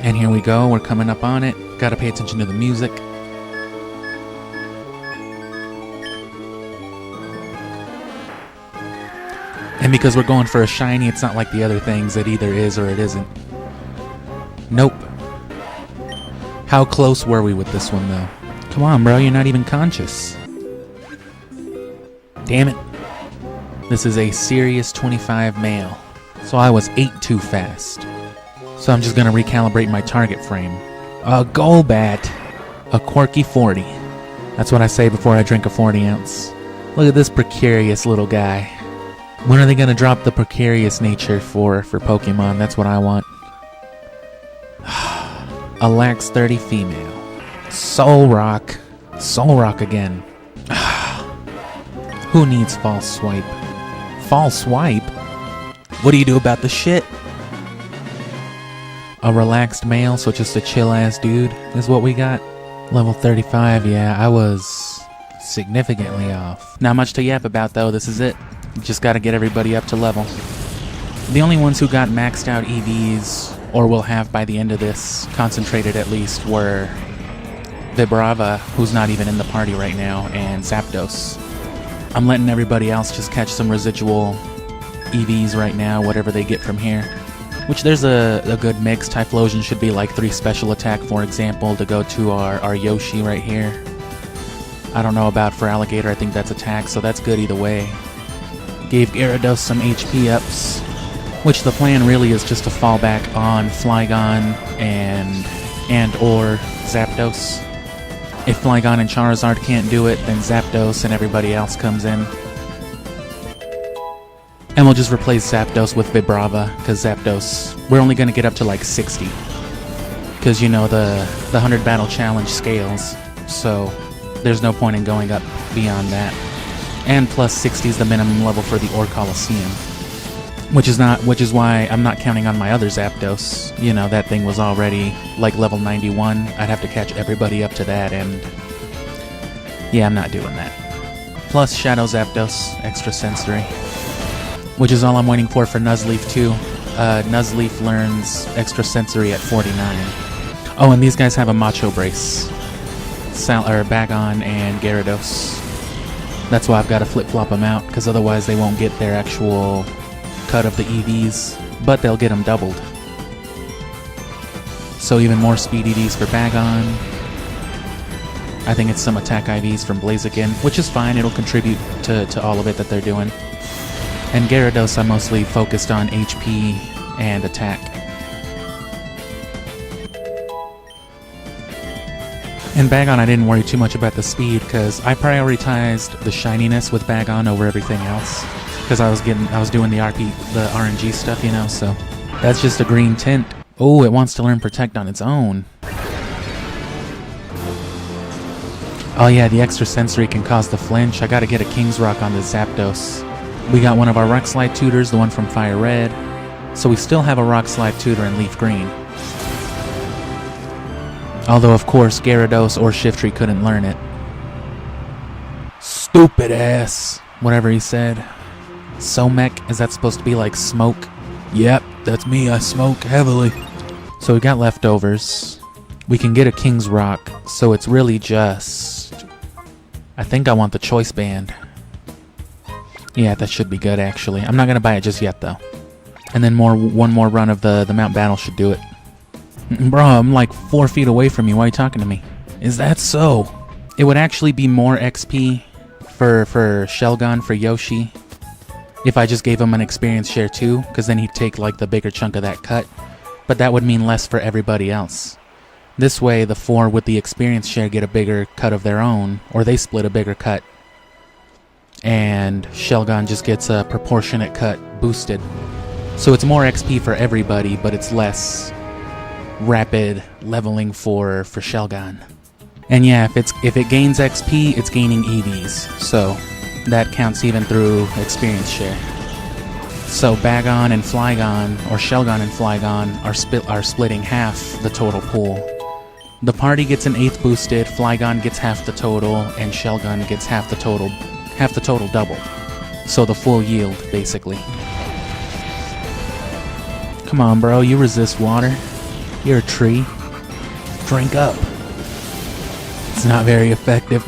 B: And here we go, we're coming up on it. Gotta pay attention to the music. And because we're going for a shiny, it's not like the other things, it either is or it isn't. Nope. How close were we with this one, though? Come on, bro, you're not even conscious. Damn it. This is a serious 25 male. So I was 8 too fast. So I'm just gonna recalibrate my target frame. A Golbat. A quirky 40. That's what I say before I drink a 40 ounce. Look at this precarious little guy. When are they gonna drop the precarious nature for Pokemon? That's what I want. A Lax 30 female. Soul Rock. Soul Rock again. Who needs False Swipe?
A: False swipe? What do you do about the shit? A relaxed male, so just a chill-ass dude is what we got. Level 35, yeah, I was significantly off. Not much to yap about, though. This is it. Just gotta get everybody up to level. The only ones who got maxed out EVs, or will have by the end of this, concentrated at least, were Vibrava, who's not even in the party right now, and Zapdos. I'm letting everybody else just catch some residual EVs right now, whatever they get from here. Which there's a good mix. Typhlosion should be like 3 special attack, for example, to go to our Yoshi right here. I don't know about for Alligator, I think that's attack, so that's good either way. Gave Gyarados some HP ups, which the plan really is just to fall back on Flygon and or Zapdos. If Flygon and Charizard can't do it, then Zapdos and everybody else comes in. And we'll just replace Zapdos with Vibrava, because Zapdos, we're only going to get up to like 60. Because, you know, the 100 battle challenge scales, so there's no point in going up beyond that. And plus 60 is the minimum level for the Ore Coliseum. Which is why I'm not counting on my other Zapdos. You know, that thing was already like level 91. I'd have to catch everybody up to that, and yeah, I'm not doing that. Plus Shadow Zapdos, extra sensory. Which is all I'm waiting for Nuzleaf too. Nuzleaf learns extra sensory at 49. Oh, and these guys have a Macho Brace. Bagon and Gyarados. That's why I've got to flip-flop them out, because otherwise they won't get their actual cut of the EVs, but they'll get them doubled. So even more speed EVs for Bagon. I think it's some attack IVs from Blaziken, which is fine, it'll contribute to all of it that they're doing. And Gyarados I'm mostly focused on HP and attack. In Bagon I didn't worry too much about the speed, because I prioritized the shininess with Bagon over everything else. Because I was doing the RNG stuff, you know, so that's just a green tint. Oh, it wants to learn Protect on its own. Oh yeah, the extra sensory can cause the flinch. I gotta get a King's Rock on the Zapdos. We got one of our Rock Slide tutors, the one from Fire Red. So we still have a Rock Slide tutor in Leaf Green. Although, of course, Gyarados or Shiftry couldn't learn it. Stupid ass. Whatever he said. Somek, is that supposed to be like smoke? Yep, that's me, I smoke heavily. So we got leftovers. We can get a King's Rock, so it's really just... I think I want the Choice Band. Yeah, that should be good, actually. I'm not going to buy it just yet, though. And then one more run of the Mount Battle should do it. Bro, I'm like 4 feet away from you. Why are you talking to me? Is that so? It would actually be more XP for Shelgon, for Yoshi, if I just gave him an experience share too, because then he'd take like the bigger chunk of that cut. But that would mean less for everybody else. This way, the 4 with the experience share get a bigger cut of their own, or they split a bigger cut. And Shelgon just gets a proportionate cut boosted. So it's more XP for everybody, but it's less rapid leveling for Shelgon. And yeah, if it gains XP, it's gaining EVs. So that counts even through experience share. So Bagon and Flygon, or Shelgon and Flygon, are splitting half the total pool. The party gets an 8th boosted, Flygon gets half the total, and Shelgon gets half the total double. So the full yield, basically. Come on, bro, you resist water. You're a tree. Drink up. It's not very effective.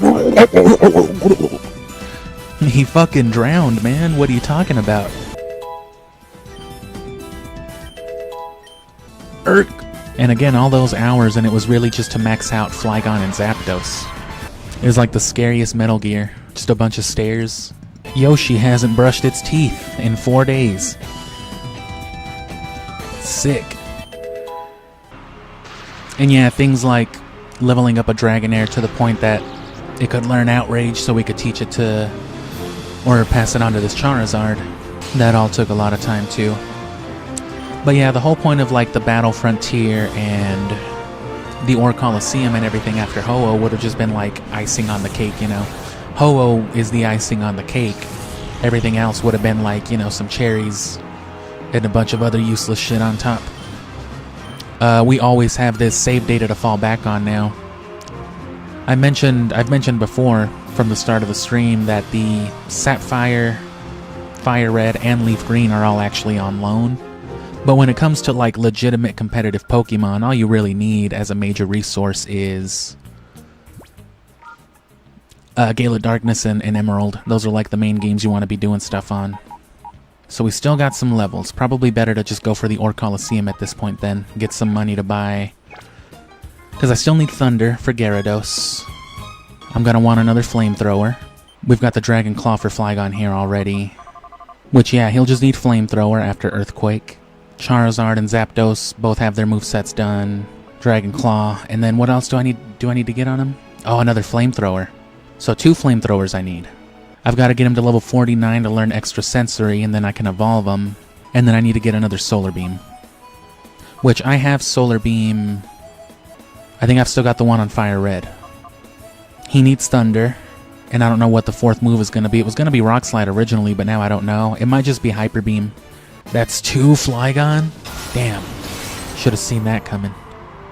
A: He fucking drowned, man. What are you talking about? Erk. And again, all those hours, and it was really just to max out Flygon and Zapdos. It was like the scariest Metal Gear. Just a bunch of stairs. Yoshi hasn't brushed its teeth in 4 days. Sick. And yeah, things like leveling up a Dragonair to the point that it could learn Outrage so we could teach it to, or pass it on to this Charizard. That all took a lot of time too. But yeah, the whole point of like the Battle Frontier and the Ore Coliseum and everything after Ho-Oh would have just been like icing on the cake, you know. Ho-Oh is the icing on the cake, Everything else would have been like, you know, some cherries and a bunch of other useless shit on top. We always have this save data to fall back on now. I've mentioned before from the start of the stream that the Sapphire, Fire Red, and Leaf Green are all actually on loan. But when it comes to like legitimate competitive Pokemon, all you really need as a major resource is Gale of Darkness and Emerald. Those are like the main games you want to be doing stuff on. So we still got some levels. Probably better to just go for the Ore Coliseum at this point then. Get some money to buy. Because I still need Thunder for Gyarados. I'm going to want another Flamethrower. We've got the Dragon Claw for Flygon here already. Which, yeah, he'll just need Flamethrower after Earthquake. Charizard and Zapdos both have their movesets done. Dragon Claw. And then what else do I need to get on him? Oh, another Flamethrower. So 2 Flamethrowers I need. I've got to get him to level 49 to learn Extra Sensory, and then I can evolve him. And then I need to get another Solar Beam. Which I have Solar Beam... I think I've still got the one on Fire Red. He needs Thunder, and I don't know what the 4th move is going to be. It was going to be Rock Slide originally, but now I don't know. It might just be Hyper Beam. That's 2 Flygon? Damn. Should have seen that coming.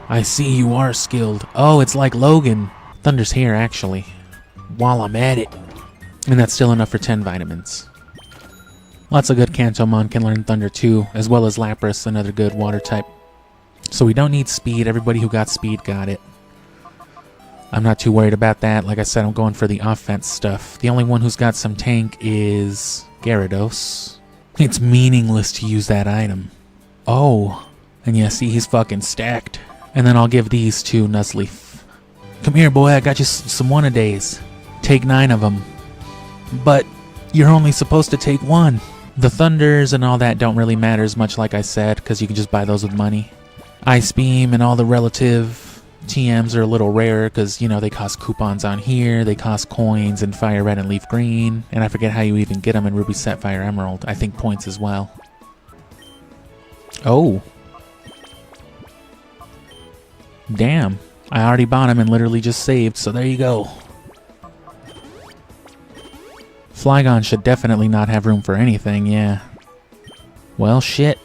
A: I see you are skilled. Oh, it's like Logan. Thunder's here, actually. While I'm at it. And that's still enough for 10 vitamins. Lots of good Kantomon can learn Thunder too, as well as Lapras, another good water type. So we don't need speed. Everybody who got speed got it. I'm not too worried about that. Like I said, I'm going for the offense stuff. The only one who's got some tank is Gyarados. It's meaningless to use that item. Oh. And yeah, see, he's fucking stacked. And then I'll give these to Nuzleaf. Come here, boy. I got you some one-a-days. Take 9 of them. But you're only supposed to take 1. The Thunders and all that don't really matter as much, like I said, because you can just buy those with money. Ice Beam and all the relative TMs are a little rarer because, you know, they cost coupons on here, they cost coins in Fire Red and Leaf Green, and I forget how you even get them in Ruby, Sapphire, Emerald. I think points as well. Oh. Damn. I already bought them and literally just saved, so there you go. Flygon should definitely not have room for anything, yeah. Well, shit.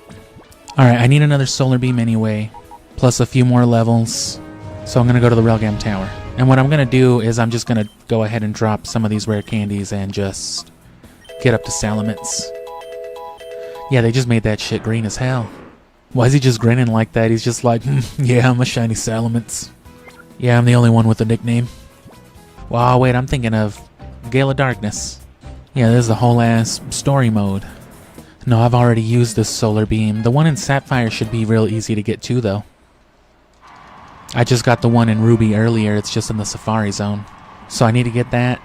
A: Alright, I need another Solar Beam anyway, plus a few more levels, so I'm going to go to the Railgam Tower. And what I'm going to do is I'm just going to go ahead and drop some of these rare candies and just get up to Salamence. Yeah, they just made that shit green as hell. Why is he just grinning like that? He's just like, yeah, I'm a shiny Salamence. Yeah, I'm the only one with a nickname. Wow, wait, I'm thinking of Gale of Darkness. Yeah, this is the whole ass story mode. No, I've already used this Solar Beam. The one in Sapphire should be real easy to get to, though. I just got the one in Ruby earlier. It's just in the Safari Zone. So I need to get that,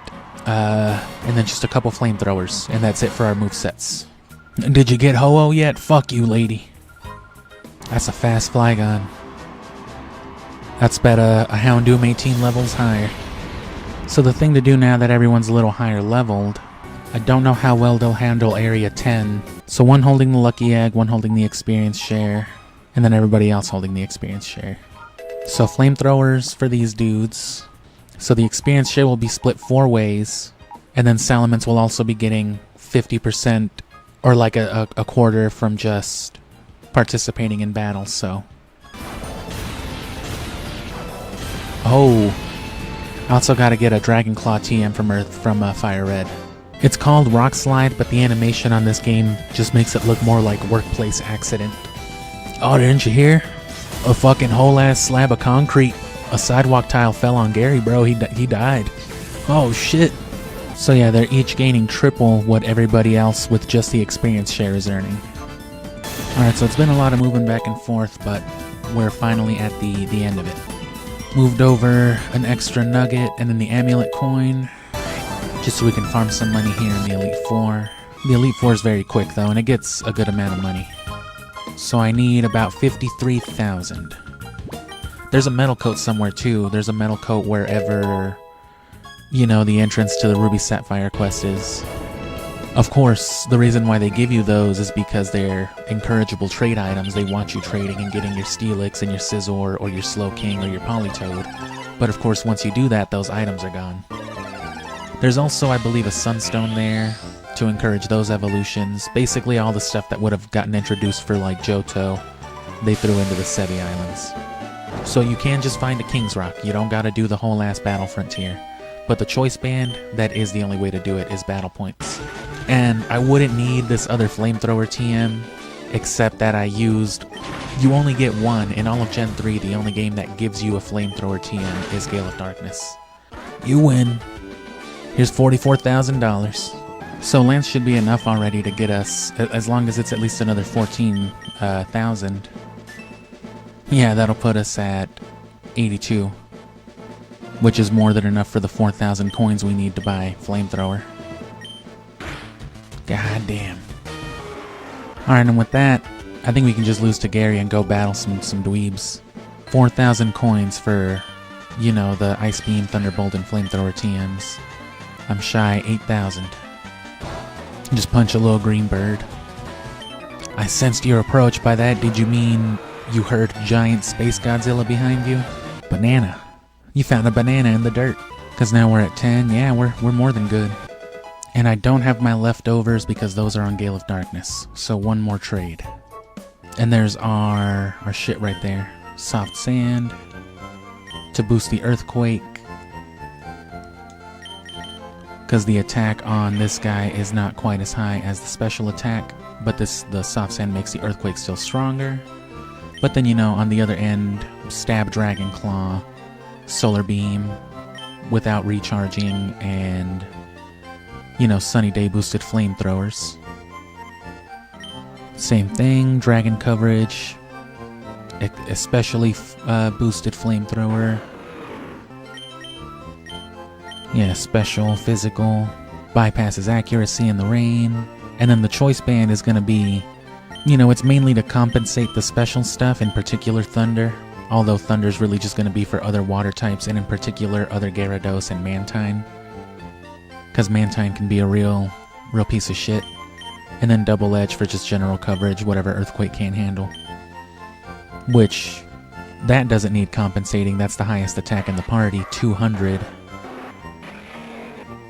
A: and then just a couple Flamethrowers, and that's it for our movesets. Did you get Ho-Oh yet? Fuck you, lady. That's a fast Flygon. That's about a Houndoom 18 levels higher. So the thing to do now that everyone's a little higher leveled, I don't know how well they'll handle Area 10. So one holding the Lucky Egg, one holding the Experience Share, and then everybody else holding the Experience Share. So Flamethrowers for these dudes. So the Experience Share will be split 4 ways, and then Salamence will also be getting 50% or like a quarter from just participating in battles, so. Oh. I also gotta get a Dragon Claw TM from Fire Red. It's called Rock Slide, but the animation on this game just makes it look more like Workplace Accident. Oh, didn't you hear? A fucking whole ass slab of concrete. A sidewalk tile fell on Gary, bro. He died. Oh, shit. So yeah, they're each gaining triple what everybody else with just the Experience Share is earning. Alright, so it's been a lot of moving back and forth, but we're finally at the end of it. Moved over an extra nugget and then the amulet coin, just so we can farm some money here in the Elite Four. The Elite Four is very quick though, and it gets a good amount of money. So I need about 53,000. There's a metal coat somewhere too. There's a metal coat wherever, you know, the entrance to the Ruby Sapphire quest is. Of course, the reason why they give you those is because they're encourageable trade items. They want you trading and getting your Steelix and your Scizor or your Slowking or your Politoed. But of course, once you do that, those items are gone. There's also, I believe, a sunstone there to encourage those evolutions. Basically all the stuff that would have gotten introduced for like Johto, they threw into the Sebi Islands. So you can just find a King's Rock. You don't gotta do the whole ass battle frontier. But the choice band, that is the only way to do it, is battle points. And I wouldn't need this other flamethrower TM, except that you only get one. In all of Gen 3, the only game that gives you a flamethrower TM is Gale of Darkness. You win. Here's $44,000. So Lance should be enough already to get us, as long as it's at least another 14,000. Yeah, that'll put us at 82, which is more than enough for the 4,000 coins we need to buy flamethrower. God damn. Alright, and with that, I think we can just lose to Gary and go battle some dweebs. 4,000 coins for, you know, the Ice Beam, Thunderbolt, and Flamethrower TMs. I'm shy 8,000. Just punch a little green bird. I sensed your approach. By that, did you mean you heard giant Space Godzilla behind you? Banana. You found a banana in the dirt. Cause now we're at 10. Yeah, we're more than good. And I don't have my leftovers because those are on Gale of Darkness. So one more trade. And there's our shit right there. Soft Sand to boost the Earthquake. Because the attack on this guy is not quite as high as the special attack, but the Soft Sand makes the Earthquake still stronger. But then, you know, on the other end, Stab Dragon Claw, Solar Beam without recharging, and, you know, Sunny Day boosted flamethrowers. Same thing, Dragon Coverage, especially boosted flamethrower. Yeah, special, physical, bypasses accuracy in the rain. And then the choice band is going to be, you know, it's mainly to compensate the special stuff, in particular Thunder. Although Thunder's really just going to be for other water types, and in particular other Gyarados and Mantine. Because Mantine can be a real piece of shit. And then Double Edge for just general coverage, whatever Earthquake can't handle. Which, that doesn't need compensating, that's the highest attack in the party, 200.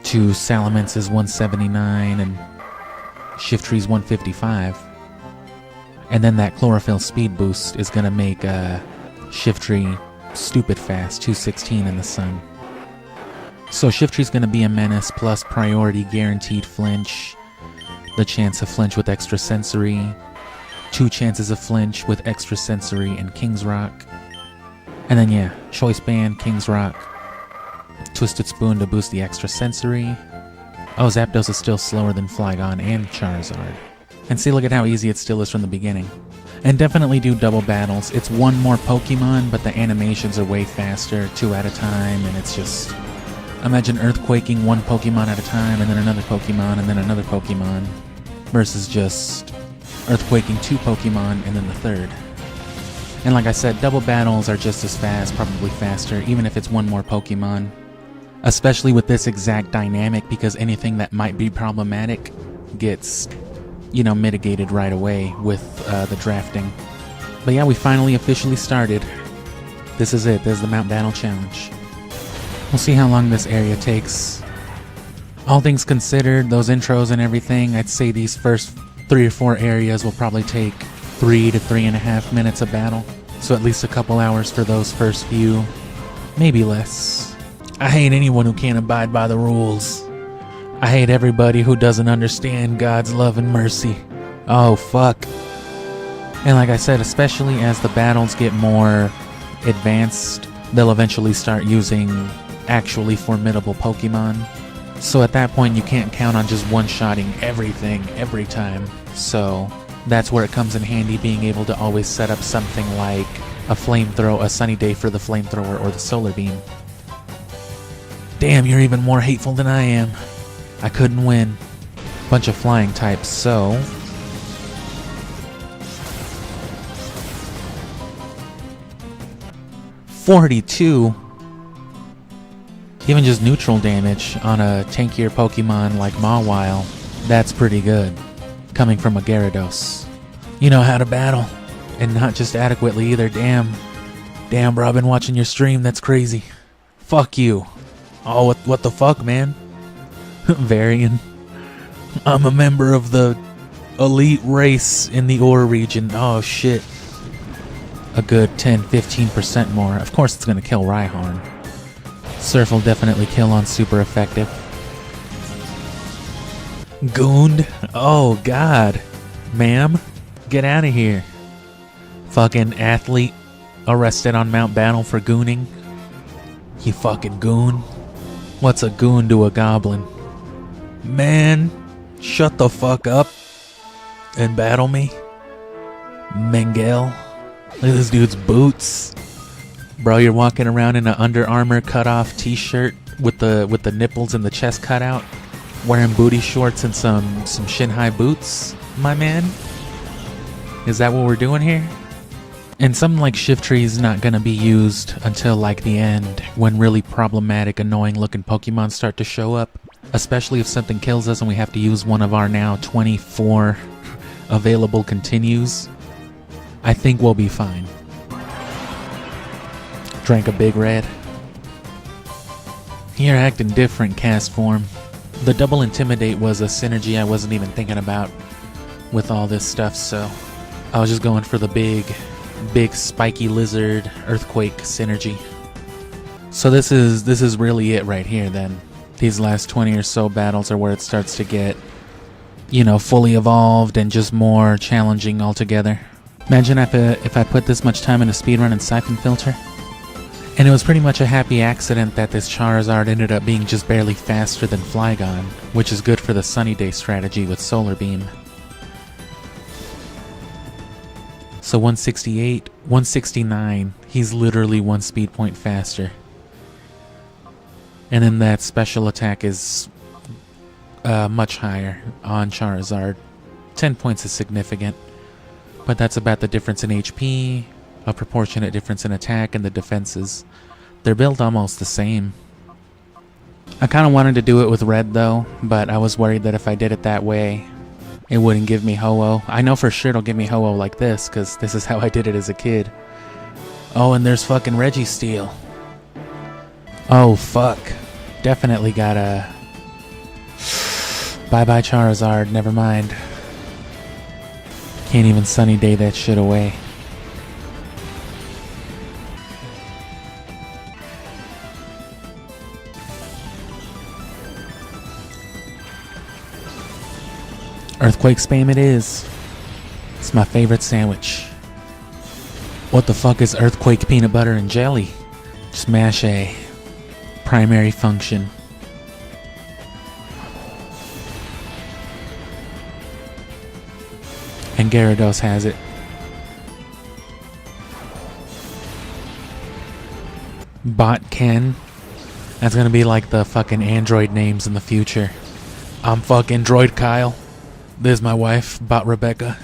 A: To Salamance's 179 and Shifttree's 155. And then that Chlorophyll speed boost is going to make Shifttree stupid fast, 216 in the sun. So Shifttree's going to be a menace, plus priority guaranteed flinch, the chance of flinch with extra sensory, 2 chances of flinch with extra sensory and King's Rock. And then yeah, Choice Band, King's Rock, Twisted Spoon to boost the extra sensory. Oh, Zapdos is still slower than Flygon and Charizard. And see, look at how easy it still is from the beginning. And definitely do double battles. It's one more Pokemon, but the animations are way faster, 2 at a time, and it's just... Imagine earthquaking one Pokemon at a time, and then another Pokemon, and then another Pokemon, versus just earthquaking 2 Pokemon, and then the third. And like I said, double battles are just as fast, probably faster, even if it's one more Pokemon. Especially with this exact dynamic, because anything that might be problematic gets, you know, mitigated right away with the drafting. But yeah, we finally officially started. This is it. This is the Mount Battle Challenge. We'll see how long this area takes. All things considered, those intros and everything, I'd say these first 3 or 4 areas will probably take 3 to 3.5 minutes of battle. So at least a couple hours for those first few. Maybe less. I hate anyone who can't abide by the rules. I hate everybody who doesn't understand God's love and mercy. Oh, fuck. And like I said, especially as the battles get more advanced, they'll eventually start using actually formidable Pokemon. So at that point, you can't count on just one-shotting everything every time. So that's where it comes in handy, being able to always set up something like a flamethrower, a Sunny Day for the flamethrower, or the Solar Beam. Damn, you're even more hateful than I am. I couldn't win. Bunch of flying types, so... $42? Even just neutral damage on a tankier Pokemon like Mawile, that's pretty good. Coming from a Gyarados. You know how to battle. And not just adequately either, damn. Damn, bro, I've been watching your stream, that's crazy. Fuck you. Oh, what the fuck, man? Varian. I'm a member of the elite race in the ore region. Oh shit. A good 10-15% more. Of course it's gonna kill Rhyhorn. Surf will definitely kill on super effective. Gooned? Oh god. Ma'am? Get out of here. Fucking athlete arrested on Mount Battle for gooning. You fucking goon. What's a goon to a goblin? Man, shut the fuck up and battle me. Mengele. Look at this dude's boots. Bro, you're walking around in an Under Armour cut-off t-shirt with the nipples and the chest cut out, wearing booty shorts and some shin-high boots, my man? Is that what we're doing here? And something like Shiftry is not gonna be used until like the end, when really problematic, annoying-looking Pokemon start to show up. Especially if something kills us and we have to use one of our now 24 available continues. I think we'll be fine. Drank a big red. You're acting different, cast form. The double intimidate was a synergy I wasn't even thinking about with all this stuff, so I was just going for the big spiky lizard earthquake synergy. So this is really it right here then. These last 20 or so battles are where it starts to get, you know, fully evolved and just more challenging altogether. Imagine if I put this much time in a speedrun and Siphon Filter. And it was pretty much a happy accident that this Charizard ended up being just barely faster than Flygon, which is good for the Sunny Day strategy with Solar Beam. So 168, 169, he's literally 1 speed point faster. And then that special attack is much higher on Charizard. 10 points is significant, but that's about the difference in HP, a proportionate difference in attack, and the defenses. They're built almost the same. I kind of wanted to do it with red though, but I was worried that if I did it that way, it wouldn't give me Ho-Oh. I know for sure it'll give me Ho-Oh like this, because this is how I did it as a kid. Oh, and there's fucking Registeel. Oh, fuck. Definitely gotta... Bye-bye Charizard, never mind. Can't even Sunny Day that shit away. Earthquake spam it is. It's my favorite sandwich. What the fuck is earthquake peanut butter and jelly? Just mash A. Primary function. And Gyarados has it. Bot Ken. That's gonna be like the fucking android names in the future. I'm fucking Droid Kyle. This is my wife, Bot Rebecca.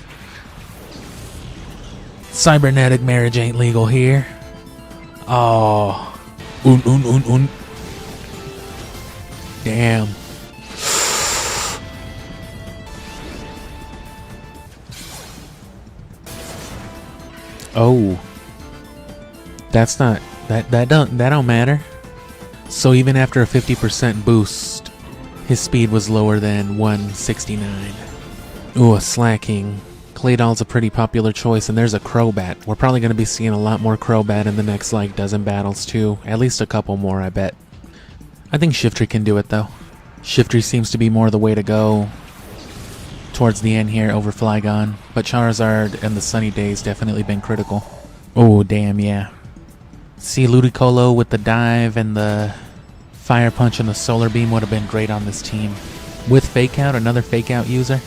A: Cybernetic marriage ain't legal here. Oh. Damn. Oh. That's not that don't matter. So even after a 50% boost, his speed was lower than 169. Ooh, a Slacking. Claydol's a pretty popular choice, and there's a Crobat. We're probably going to be seeing a lot more Crobat in the next, like, dozen battles, too. At least a couple more, I bet. I think Shiftry can do it, though. Shiftry seems to be more the way to go towards the end here over Flygon, but Charizard and the Sunny Days definitely been critical. Oh, damn, yeah. See, Ludicolo with the dive and the Fire Punch and the Solar Beam would have been great on this team. With Fake Out, another Fake Out user.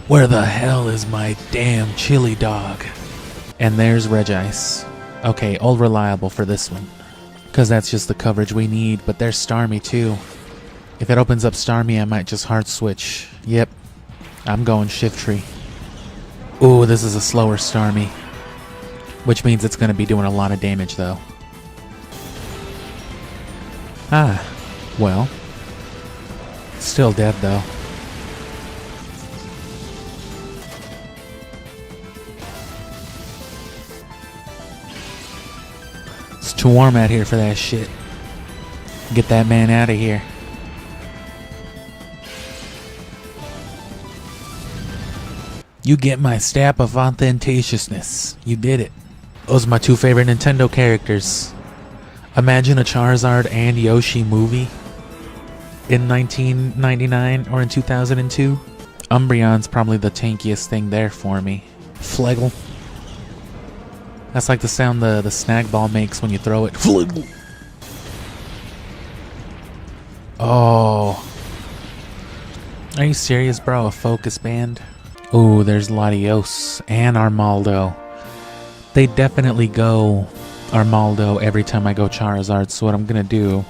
A: Where the hell is my damn chili dog? And there's Regice. Okay, all reliable for this one. Because that's just the coverage we need, but there's Starmie too. If it opens up Starmie, I might just hard switch. Yep, I'm going Shiftry. Ooh, this is a slower Starmie. Which means it's going to be doing a lot of damage though. Ah, well. Still dead though. It's too warm out here for that shit. Get that man out of here. You get my stamp of authenticiousness. You did it. Those are my 2 favorite Nintendo characters. Imagine a Charizard and Yoshi movie in 1999 or in 2002. Umbreon's probably the tankiest thing there for me. Fleggle. That's like the sound the snag ball makes when you throw it. Fleggle. Oh. Are you serious, bro? A focus band? Ooh, there's Latios and Armaldo. They definitely go Armaldo every time I go Charizard, so what I'm gonna do,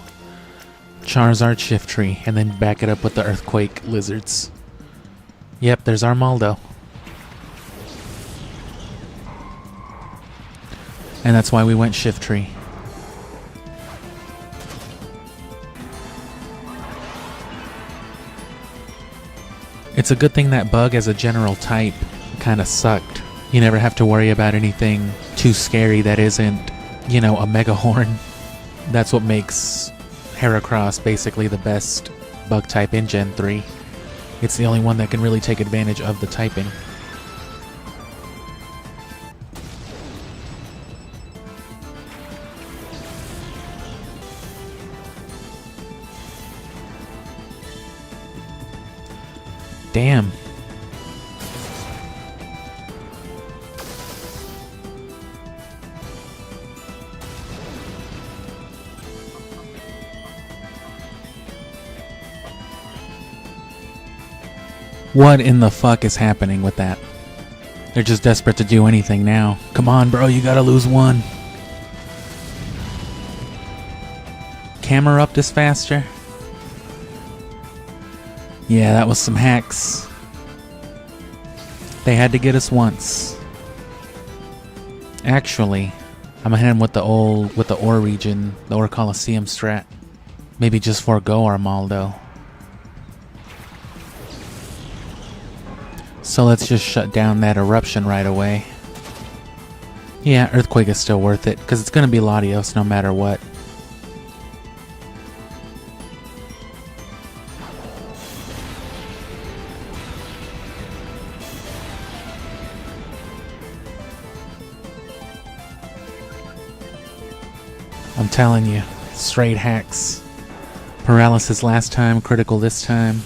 A: Charizard Shiftry, and then back it up with the Earthquake Lizards. Yep, there's Armaldo. And that's why we went Shiftry. It's a good thing that Bug as a general type kind of sucked. You never have to worry about anything too scary that isn't, you know, a Mega Horn. That's what makes Heracross basically the best Bug type in Gen 3. It's the only one that can really take advantage of the typing. Damn. What in the fuck is happening with that? They're just desperate to do anything now. Come on, bro, you gotta lose one. Camera up this faster? Yeah, that was some hacks. They had to get us once. Actually, I'm gonna hit him with the ore region, the ore Coliseum strat. Maybe just forego Armaldo. So let's just shut down that eruption right away. Yeah, Earthquake is still worth it, because it's gonna be Latios no matter what. I'm telling you, straight hacks. Paralysis last time, critical this time.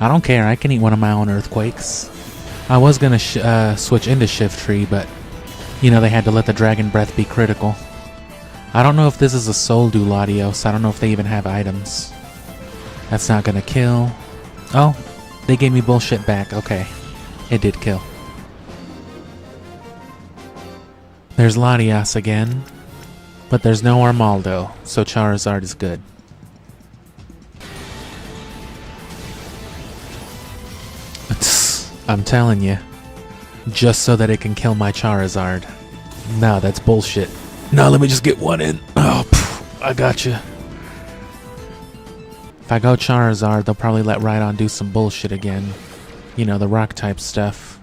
A: I don't care, I can eat one of my own Earthquakes. I was gonna switch into Shiftry, but, you know, they had to let the Dragon Breath be critical. I don't know if this is a Soul Dew Latios, I don't know if they even have items. That's not gonna kill. Oh, they gave me bullshit back, okay. It did kill. There's Latias again. But there's no Armaldo, so Charizard is good. I'm telling you. Just so that it can kill my Charizard. No, that's bullshit. No, let me just get one in. Oh, I gotcha. If I go Charizard, they'll probably let Rhydon do some bullshit again. You know, the rock type stuff.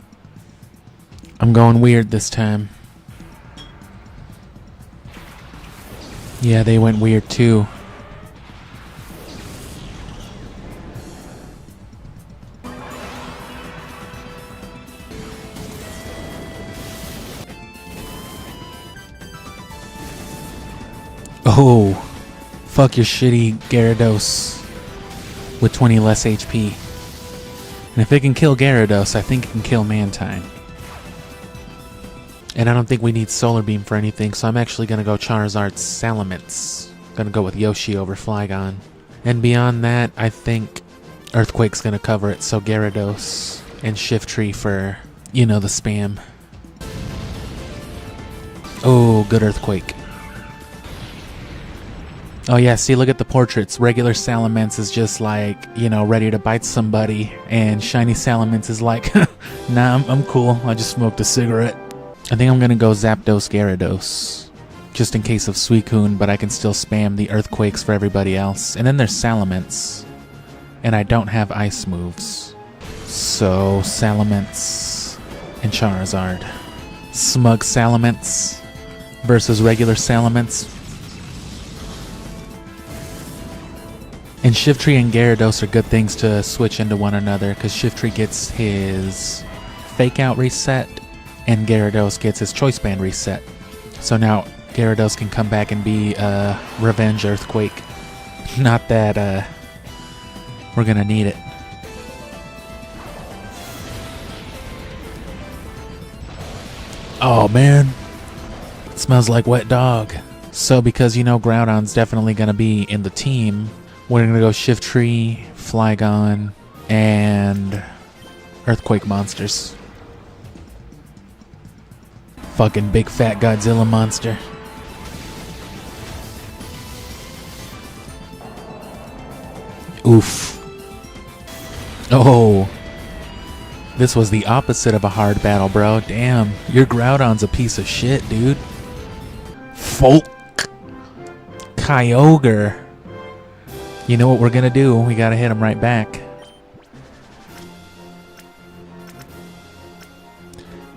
A: I'm going weird this time. Yeah, they went weird too. Oh, fuck your shitty Gyarados with 20 less HP. And if it can kill Gyarados, I think it can kill Mantine. And I don't think we need Solar Beam for anything, so I'm actually going to go Charizard Salamence. Going to go with Yoshi over Flygon. And beyond that, I think Earthquake's going to cover it, so Gyarados and Shiftry for, you know, the spam. Oh, good Earthquake. Oh yeah, see, look at the portraits. Regular Salamence is just like, you know, ready to bite somebody. And Shiny Salamence is like, nah, I'm cool. I just smoked a cigarette. I think I'm going to go Zapdos Gyarados. Just in case of Suicune, but I can still spam the Earthquakes for everybody else. And then there's Salamence. And I don't have Ice moves. So, Salamence and Charizard. Smug Salamence versus regular Salamence. And Shiftry and Gyarados are good things to switch into one another, because Shiftry gets his Fake Out reset, and Gyarados gets his Choice Band reset. So now Gyarados can come back and be a Revenge Earthquake. Not that we're gonna need it. Oh man, it smells like wet dog. So because you know Groudon's definitely gonna be in the team, we're gonna go Shiftry, Flygon, and Earthquake monsters. Fucking big fat Godzilla monster. Oof. Oh. This was the opposite of a hard battle, bro. Damn, your Groudon's a piece of shit, dude. Folk. Kyogre. You know what we're gonna do? We gotta hit him right back.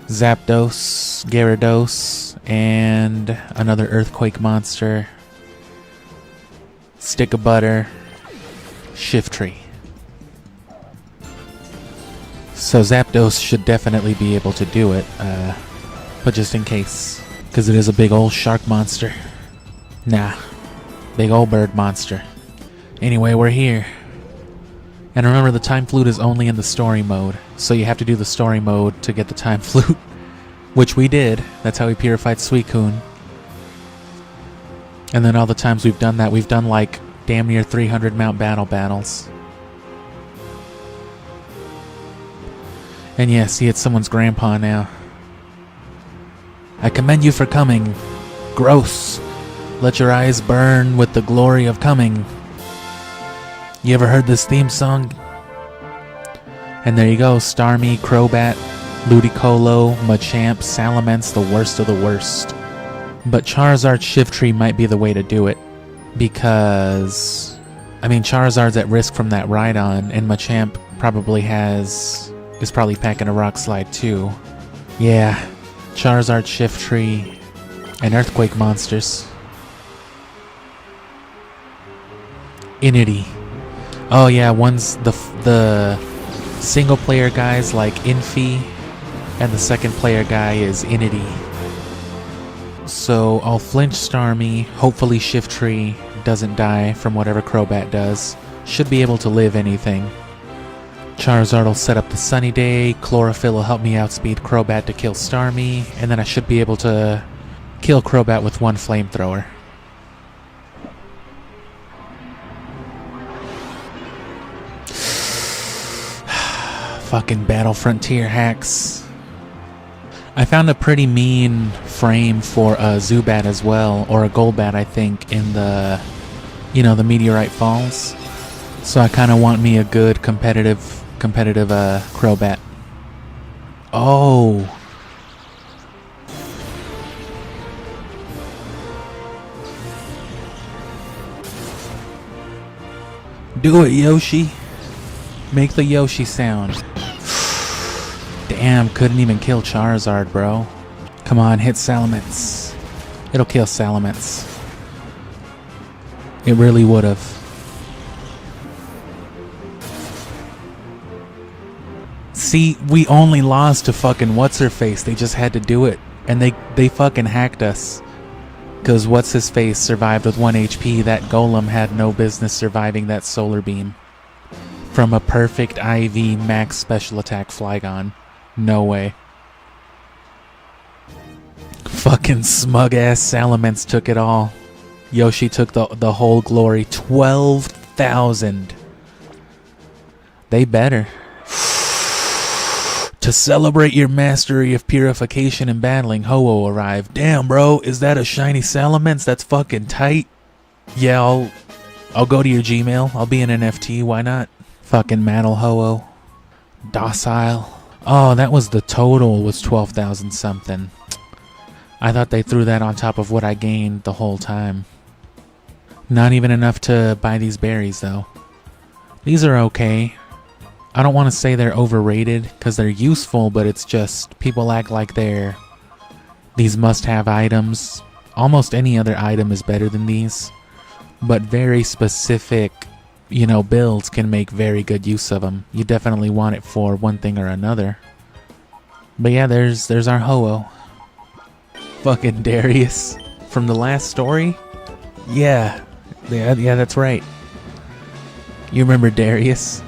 A: Zapdos, Gyarados, and another Earthquake monster. Stick of butter. Shiftry. So Zapdos should definitely be able to do it, but just in case, because it is a big old shark monster. Nah, big old bird monster. Anyway, we're here. And remember, the Time Flute is only in the story mode, so you have to do the story mode to get the Time Flute, which we did. That's how we purified Suicune. And then all the times we've done that, we've done like damn near 300 Mount Battle battles. And yeah, see, it's someone's grandpa now. I commend you for coming. Gross. Let your eyes burn with the glory of coming. You ever heard this theme song? And there you go, Starmie, Crobat, Ludicolo, Machamp, Salamence, the worst of the worst. But Charizard Shiftry might be the way to do it. Because, I mean, Charizard's at risk from that Rhydon, and Machamp probably is probably packing a Rock Slide too. Yeah, Charizard, Shiftry, and Earthquake monsters. Inity. Oh yeah, one's the single player guy's like Infi, and the second player guy is Inity. So I'll flinch Starmie, hopefully Shiftry doesn't die from whatever Crobat does. Should be able to live anything. Charizard will set up the Sunny Day, Chlorophyll will help me outspeed Crobat to kill Starmie, and then I should be able to kill Crobat with one Flamethrower. Fucking Battle Frontier hacks. I found a pretty mean frame for a Zubat as well, or a Golbat I think, in the, you know, the Meteorite Falls. So I kind of want me a good competitive Crobat. Oh. Do it, Yoshi. Make the Yoshi sound. Damn, couldn't even kill Charizard, bro. Come on, hit Salamence. It'll kill Salamence. It really would've. See, we only lost to fucking What's-Her-Face. They just had to do it. And they fucking hacked us. Because What's-His-Face survived with 1 HP. That Golem had no business surviving that Solar Beam. From a perfect IV max special attack Flygon. No way. Fucking smug-ass Salamence took it all. Yoshi took the whole glory. 12,000. They better. To celebrate your mastery of purification and battling, Ho-Oh arrived. Damn, bro, is that a shiny Salamence? That's fucking tight. Yeah, I'll go to your Gmail. I'll be an NFT, why not? Fucking Mattel Ho-Oh. Docile. Oh, that was the total, was 12,000 something. I thought they threw that on top of what I gained the whole time. Not even enough to buy these berries, though. These are okay. I don't want to say they're overrated, because they're useful, but it's just people act like they're these must-have items. Almost any other item is better than these, but very specific you know, builds can make very good use of them. You definitely want it for one thing or another. But yeah, there's our Ho-Oh. Fucking Darius from the last story. Yeah, that's right. You remember Darius?